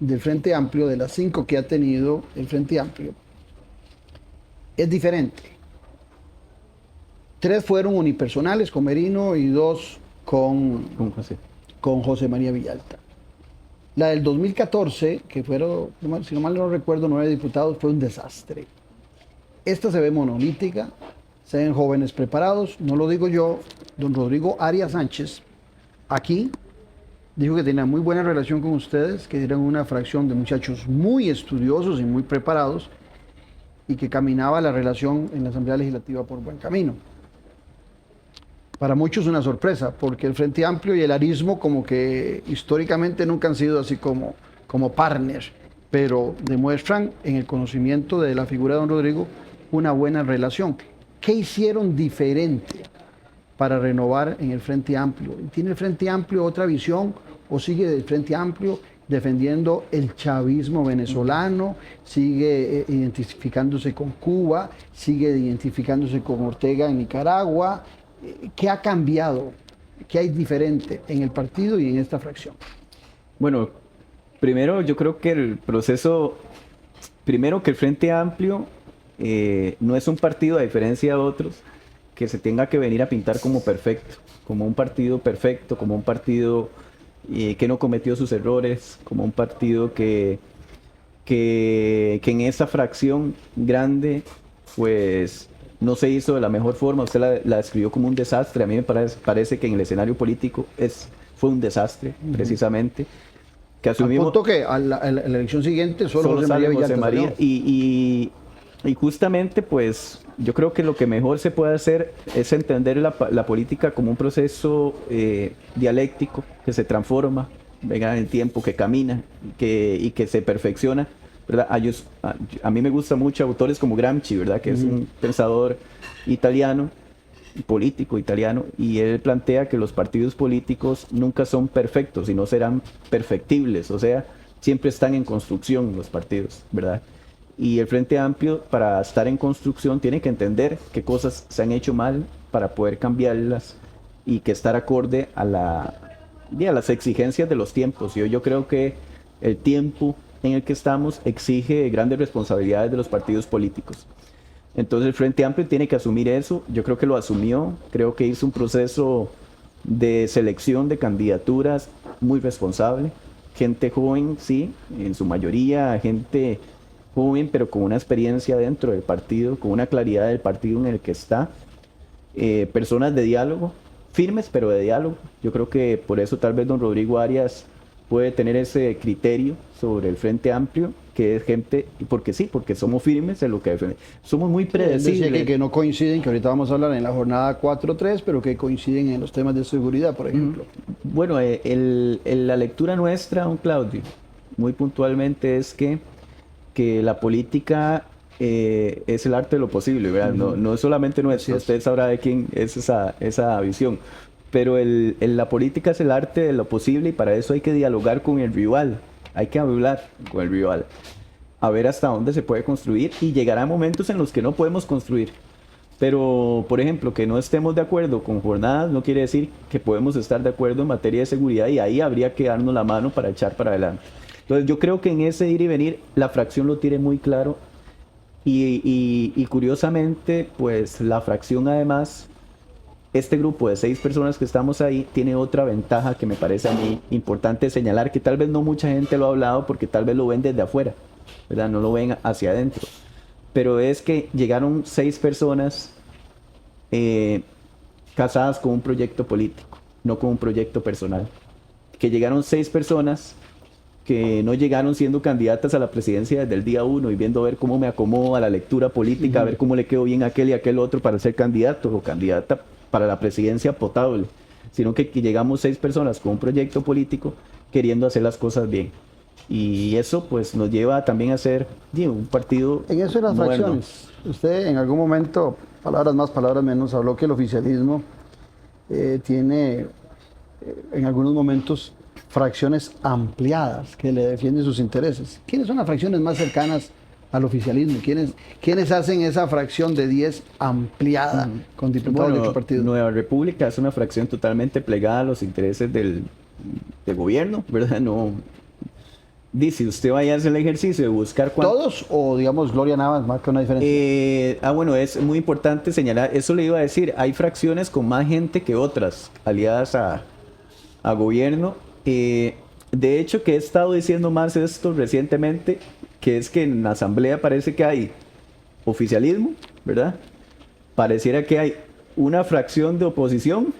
del Frente Amplio, de las 5 que ha tenido el Frente Amplio, es diferente. 3 fueron unipersonales con Merino y 2 con José María Villalta. La del 2014, que fueron, si no mal no recuerdo, 9 diputados, fue un desastre. Esta se ve monolítica, se ven jóvenes preparados, no lo digo yo, don Rodrigo Arias Sánchez, aquí, dijo que tenía muy buena relación con ustedes, que eran una fracción de muchachos muy estudiosos y muy preparados, y que caminaba la relación en la Asamblea Legislativa por buen camino. Para muchos una sorpresa, porque el Frente Amplio y el arismo como que históricamente nunca han sido así como partners, pero demuestran en el conocimiento de la figura de don Rodrigo una buena relación. ¿Qué hicieron diferente para renovar en el Frente Amplio? ¿Tiene el Frente Amplio otra visión o sigue el Frente Amplio defendiendo el chavismo venezolano, sigue identificándose con Cuba, sigue identificándose con Ortega en Nicaragua? ¿Qué ha cambiado? ¿Qué hay diferente en el partido y en esta fracción? Bueno, primero yo creo que el Frente Amplio no es un partido, a diferencia de otros, que se tenga que venir a pintar como perfecto, como un partido perfecto, como un partido que no cometió sus errores, como un partido que en esa fracción grande, pues no se hizo de la mejor forma. Usted la describió como un desastre. A mí me parece que en el escenario político fue un desastre, precisamente. Que asumimos, al punto que a la elección siguiente solo José María Villalta. Y justamente, pues, yo creo que lo que mejor se puede hacer es entender la política como un proceso dialéctico que se transforma, venga, en el tiempo, que camina y que se perfecciona, ¿verdad? A mí me gustan mucho autores como Gramsci, ¿verdad? Que es un pensador italiano, político italiano, y él plantea que los partidos políticos nunca son perfectos y no serán perfectibles, o sea, siempre están en construcción los partidos, ¿verdad? Y el Frente Amplio, para estar en construcción, tiene que entender qué cosas se han hecho mal para poder cambiarlas y que estar acorde a las exigencias de los tiempos. Yo creo que el tiempo en el que estamos exige grandes responsabilidades de los partidos políticos. Entonces el Frente Amplio tiene que asumir eso. Yo creo que lo asumió, creo que hizo un proceso de selección de candidaturas muy responsable. Gente joven, sí, en su mayoría gente joven, pero con una experiencia dentro del partido, con una claridad del partido en el que está. Personas de diálogo, firmes pero de diálogo. Yo creo que por eso tal vez don Rodrigo Arias puede tener ese criterio sobre el Frente Amplio, que es gente, porque sí, porque somos firmes en lo que defendemos. Somos muy predecibles. Decía que no coinciden, que ahorita vamos a hablar en la jornada 4-3, pero que coinciden en los temas de seguridad, por ejemplo. Bueno, la lectura nuestra, don Claudio, muy puntualmente es que la política es el arte de lo posible, ¿verdad? No es solamente nuestra, usted sabrá de quién es esa visión, pero la política es el arte de lo posible y para eso hay que dialogar con el rival, hay que hablar con el rival, a ver hasta dónde se puede construir y llegará momentos en los que no podemos construir. Pero, por ejemplo, que no estemos de acuerdo con jornadas no quiere decir que podemos estar de acuerdo en materia de seguridad y ahí habría que darnos la mano para echar para adelante. Entonces yo creo que en ese ir y venir la fracción lo tiene muy claro y curiosamente pues la fracción además, este grupo de 6 personas que estamos ahí tiene otra ventaja que me parece a mí importante señalar, que tal vez no mucha gente lo ha hablado porque tal vez lo ven desde afuera, ¿verdad? No lo ven hacia adentro, pero es que llegaron 6 personas casadas con un proyecto político, no con un proyecto personal, que llegaron 6 personas que no llegaron siendo candidatas a la presidencia desde el día 1 y viendo a ver cómo me acomodo a la lectura política, a ver cómo le quedo bien a aquel y a aquel otro para ser candidato o candidata para la presidencia potable, sino que llegamos 6 personas con un proyecto político queriendo hacer las cosas bien. Y eso pues nos lleva también a ser un partido en eso de las moderno. Fracciones, usted en algún momento, palabras más, palabras menos, habló que el oficialismo tiene en algunos momentos fracciones ampliadas que le defienden sus intereses. ¿Quiénes son las fracciones más cercanas al oficialismo? ¿Quiénes hacen esa fracción de 10 ampliada con diputados de otros partidos? Nueva República es una fracción totalmente plegada a los intereses del gobierno, ¿verdad? No. Dice, usted vaya a hacer el ejercicio de buscar ¿Todos o digamos Gloria Navas marca una diferencia? Bueno, es muy importante señalar, eso le iba a decir, hay fracciones con más gente que otras aliadas a gobierno. De hecho, que he estado diciendo más esto recientemente, que es que en la asamblea parece que hay oficialismo, ¿verdad? Pareciera que hay una fracción de oposición,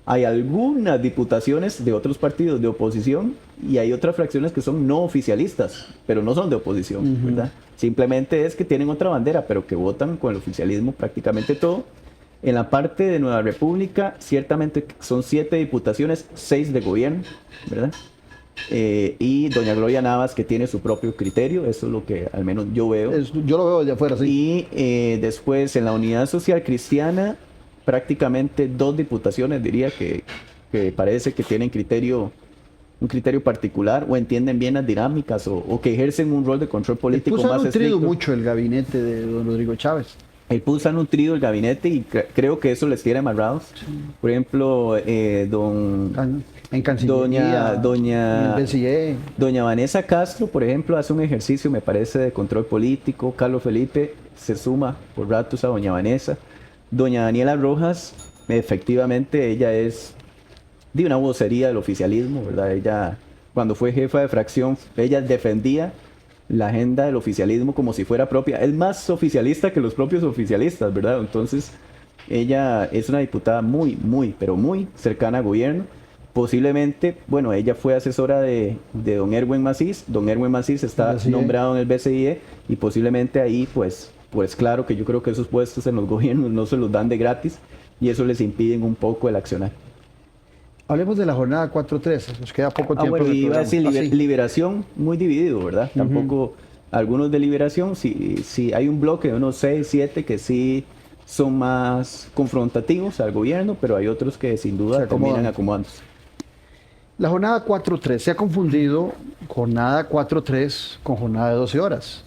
hay algunas diputaciones de otros partidos de oposición y hay otras fracciones que son no oficialistas, pero no son de oposición, ¿verdad? Simplemente es que tienen otra bandera, pero que votan con el oficialismo prácticamente todo. En la parte de Nueva República, ciertamente son 7 diputaciones, 6 de gobierno, ¿verdad? Y doña Gloria Navas, que tiene su propio criterio, eso es lo que al menos yo veo. Yo lo veo desde afuera, sí. Y después en la Unidad Social Cristiana, prácticamente 2 diputaciones, diría que parece que tienen un criterio particular o entienden bien las dinámicas o que ejercen un rol de control político más estricto. Ha nutrido mucho el gabinete de don Rodrigo Chávez. El PUS ha nutrido el gabinete y creo que eso les tiene amarrados. Sí. Por ejemplo, en Cancillería, doña Vanessa Castro, por ejemplo, hace un ejercicio, me parece, de control político. Carlos Felipe se suma por ratos a doña Vanessa. Doña Daniela Rojas, efectivamente, ella es de una vocería del oficialismo, ¿verdad? Ella, cuando fue jefa de fracción, ella defendía la agenda del oficialismo como si fuera propia. Es más oficialista que los propios oficialistas, ¿verdad? Entonces, ella es una diputada muy, pero muy cercana al gobierno. Posiblemente, bueno, ella fue asesora de don Erwin Macís. Don Erwin Macís está nombrado en el BCIE y posiblemente ahí, pues claro que yo creo que esos puestos en los gobiernos no se los dan de gratis y eso les impiden un poco el accionar. Hablemos de la jornada 4-3, nos queda poco tiempo. Bueno, iba a decir Liberación, muy dividido, ¿verdad? Tampoco, algunos de Liberación, sí hay un bloque de unos 6, 7 que sí son más confrontativos al gobierno, pero hay otros que sin duda terminan acomodándose. La jornada 4-3, se ha confundido jornada 4-3 con jornada de 12 horas.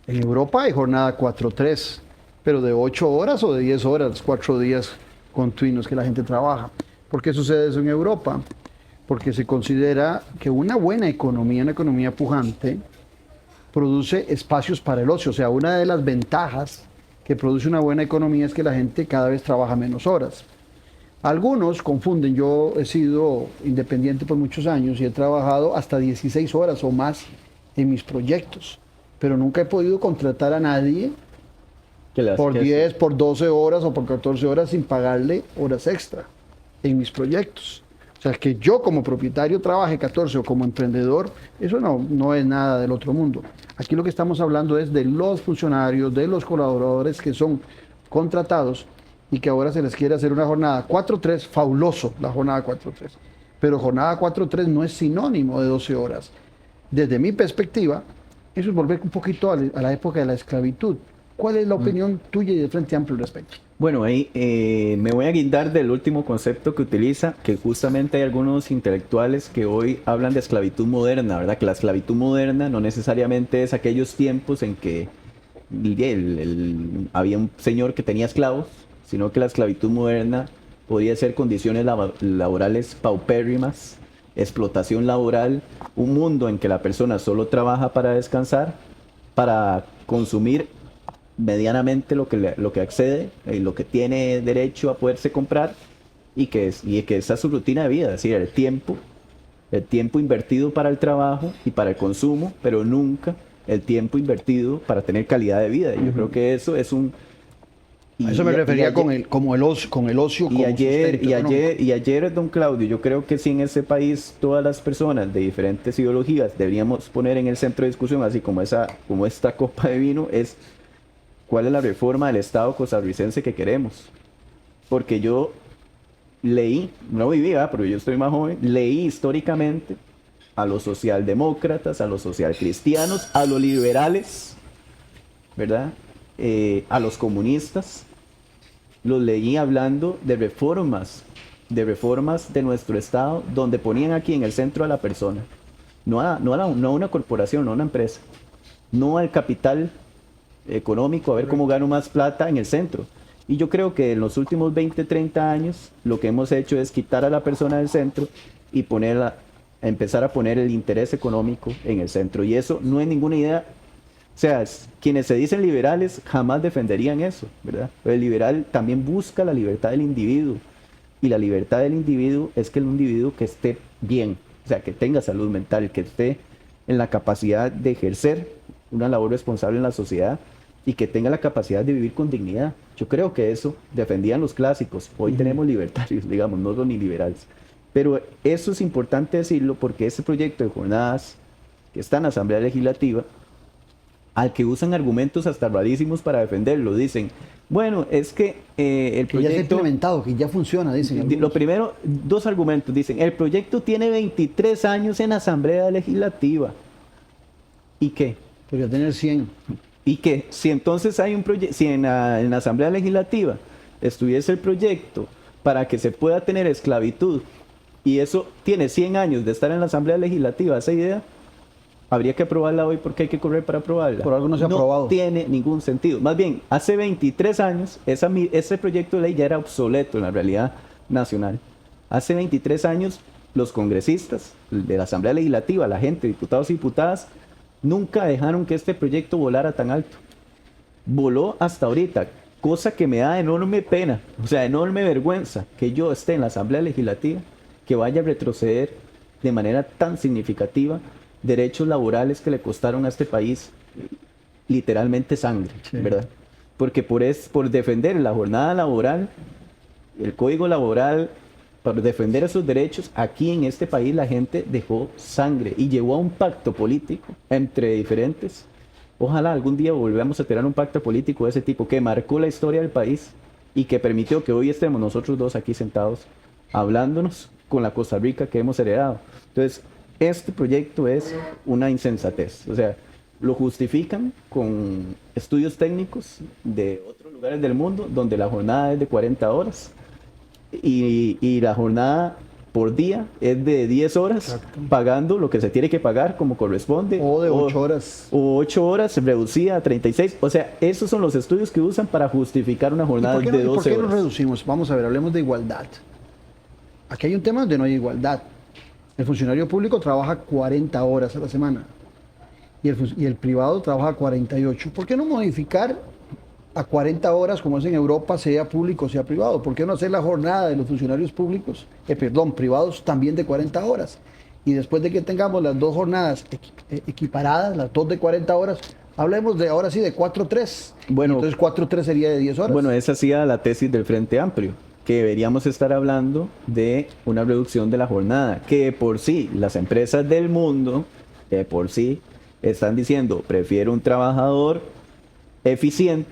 En Europa hay jornada 4-3, pero de 8 horas o de 10 horas, 4 días continuos que la gente trabaja. ¿Por qué sucede eso en Europa? porque se considera que una buena economía, una economía pujante, produce espacios para el ocio. O sea, una de las ventajas que produce una buena economía es que la gente cada vez trabaja menos horas. Algunos confunden, yo he sido independiente por muchos años y he trabajado hasta 16 horas o más en mis proyectos, pero nunca he podido contratar a nadie por 10, por 12 horas o por 14 horas sin pagarle horas extra en mis proyectos. O sea, que yo como propietario trabaje 14 o como emprendedor, eso no es nada del otro mundo. Aquí lo que estamos hablando es de los funcionarios, de los colaboradores que son contratados y que ahora se les quiere hacer una jornada 4-3, fabuloso la jornada 4-3. Pero jornada 4-3 no es sinónimo de 12 horas. Desde mi perspectiva, eso es volver un poquito a la época de la esclavitud. ¿Cuál es la opinión tuya y del Frente Amplio al respecto? Bueno, ahí me voy a guindar del último concepto que utiliza, que justamente hay algunos intelectuales que hoy hablan de esclavitud moderna, ¿verdad? Que la esclavitud moderna no necesariamente es aquellos tiempos en que había un señor que tenía esclavos, sino que la esclavitud moderna podía ser condiciones laborales paupérrimas, explotación laboral, un mundo en que la persona solo trabaja para descansar, para consumir medianamente lo que accede, lo que tiene derecho a poderse comprar y que esa es su rutina de vida, es decir, el tiempo invertido para el trabajo y para el consumo, pero nunca el tiempo invertido para tener calidad de vida. Y yo creo que eso es un... A eso me refería con el ocio. Y ayer, don Claudio, yo creo que si en ese país todas las personas de diferentes ideologías deberíamos poner en el centro de discusión, así como esta copa de vino, es cuál es la reforma del Estado costarricense que queremos. Porque yo leí, no vivía, pero yo estoy más joven, leí históricamente a los socialdemócratas, a los socialcristianos, a los liberales, ¿verdad? A los comunistas, los leí hablando de reformas de nuestro Estado, donde ponían aquí en el centro a la persona, no a una corporación, no a una empresa, no al capital económico, a ver cómo gano más plata en el centro. Y yo creo que en los últimos 20, 30 años, lo que hemos hecho es quitar a la persona del centro y empezar a poner el interés económico en el centro. Y eso no es ninguna idea. O sea, quienes se dicen liberales jamás defenderían eso, ¿verdad? Pero el liberal también busca la libertad del individuo. Y la libertad del individuo es que el individuo que esté bien, o sea, que tenga salud mental, que esté en la capacidad de ejercer una labor responsable en la sociedad y que tenga la capacidad de vivir con dignidad. Yo creo que eso defendían los clásicos. Hoy tenemos libertarios, digamos, no son ni liberales. Pero eso es importante decirlo porque ese proyecto de jornadas que está en la Asamblea Legislativa, al que usan argumentos hasta rarísimos para defenderlo, dicen, bueno, es que el proyecto... Que ya está implementado, que ya funciona, dicen. Lo primero, dos argumentos, dicen, el proyecto tiene 23 años en Asamblea Legislativa. ¿Y qué? Podría tener 100. ¿Y qué? Si entonces hay un proyecto, si en la Asamblea Legislativa estuviese el proyecto para que se pueda tener esclavitud, y eso tiene 100 años de estar en la Asamblea Legislativa, esa idea, habría que aprobarla hoy porque hay que correr para aprobarla. Por algo no se ha aprobado. No tiene ningún sentido. Más bien, hace 23 años, ese proyecto de ley ya era obsoleto en la realidad nacional. Hace 23 años, los congresistas de la Asamblea Legislativa, la gente, diputados y diputadas, nunca dejaron que este proyecto volara tan alto. Voló hasta ahorita, cosa que me da enorme pena, o sea, enorme vergüenza que yo esté en la Asamblea Legislativa, que vaya a retroceder de manera tan significativa derechos laborales que le costaron a este país literalmente sangre, sí, ¿verdad? Porque por defender la jornada laboral, el código laboral, para defender esos derechos, aquí en este país la gente dejó sangre y llevó a un pacto político entre diferentes. Ojalá algún día volvamos a tener un pacto político de ese tipo que marcó la historia del país y que permitió que hoy estemos nosotros dos aquí sentados hablándonos con la Costa Rica que hemos heredado. Entonces, este proyecto es una insensatez. O sea, lo justifican con estudios técnicos de otros lugares del mundo donde la jornada es de 40 horas y la jornada por día es de 10 horas. Exacto. Pagando lo que se tiene que pagar como corresponde. O de 8 horas. O 8 horas reducida a 36. O sea, esos son los estudios que usan para justificar una jornada de 12 horas. ¿Por qué lo reducimos? Vamos a ver, hablemos de igualdad. Aquí hay un tema donde no hay igualdad. El funcionario público trabaja 40 horas a la semana y el privado trabaja 48. ¿Por qué no modificar a 40 horas como es en Europa, sea público, sea privado? ¿Por qué no hacer la jornada de los funcionarios públicos, privados también de 40 horas? Y después de que tengamos las dos jornadas equiparadas, las dos de 40 horas, hablemos de ahora sí de 4-3. Bueno, entonces 4-3 sería de 10 horas. Bueno, esa sí era la tesis del Frente Amplio, que deberíamos estar hablando de una reducción de la jornada, que de por sí las empresas del mundo, de por sí, están diciendo, prefiero un trabajador eficiente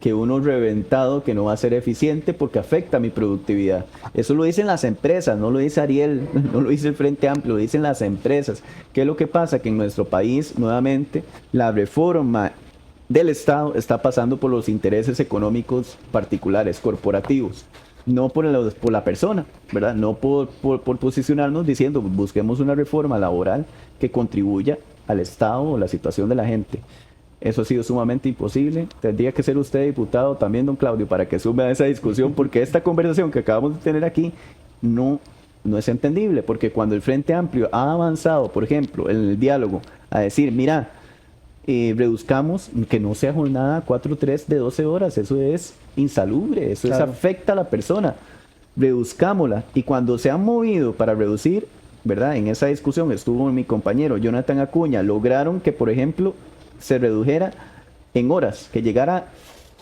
que uno reventado que no va a ser eficiente porque afecta mi productividad. Eso lo dicen las empresas, no lo dice Ariel, no lo dice el Frente Amplio, lo dicen las empresas. ¿Qué es lo que pasa? Que en nuestro país, nuevamente, la reforma del Estado está pasando por los intereses económicos particulares, corporativos, no por la persona, ¿verdad? No por posicionarnos diciendo, busquemos una reforma laboral que contribuya al Estado o la situación de la gente. Eso ha sido sumamente imposible. Tendría que ser usted diputado también, don Claudio, para que sume a esa discusión, porque esta conversación que acabamos de tener aquí no es entendible, porque cuando el Frente Amplio ha avanzado, por ejemplo, en el diálogo, a decir, mira, reduzcamos, que no sea jornada 4-3 de 12 horas, eso es insalubre, eso claro, afecta a la persona, reduzcámosla, y cuando se han movido para reducir, ¿verdad? En esa discusión estuvo mi compañero Jonathan Acuña, lograron que, por ejemplo, se redujera en horas, que llegara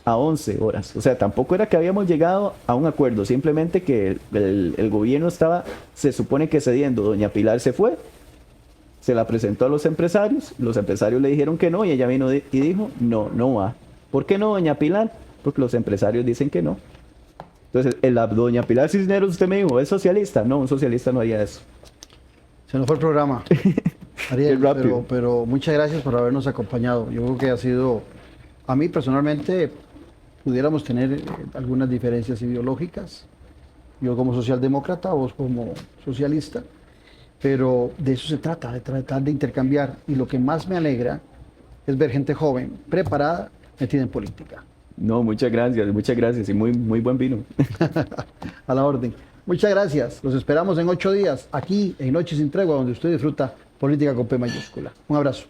a 11 horas. O sea, tampoco era que habíamos llegado a un acuerdo, simplemente que el gobierno estaba, se supone que cediendo. Doña Pilar se fue, se la presentó a los empresarios le dijeron que no, y ella vino y dijo, no va. ¿Por qué no, doña Pilar? Porque los empresarios dicen que no. Entonces, doña Pilar Cisneros, usted me dijo, ¿es socialista? No, un socialista no haría eso. Se nos fue el programa. Ariel, pero muchas gracias por habernos acompañado. Yo creo que ha sido, a mí personalmente, pudiéramos tener algunas diferencias ideológicas, yo como socialdemócrata, vos como socialista, pero de eso se trata, de tratar de intercambiar, y lo que más me alegra es ver gente joven, preparada, metida en política. No, muchas gracias y muy buen vino. A la orden. Muchas gracias, los esperamos en 8 días, aquí en Noches sin Tregua, donde usted disfruta política con P mayúscula. Un abrazo.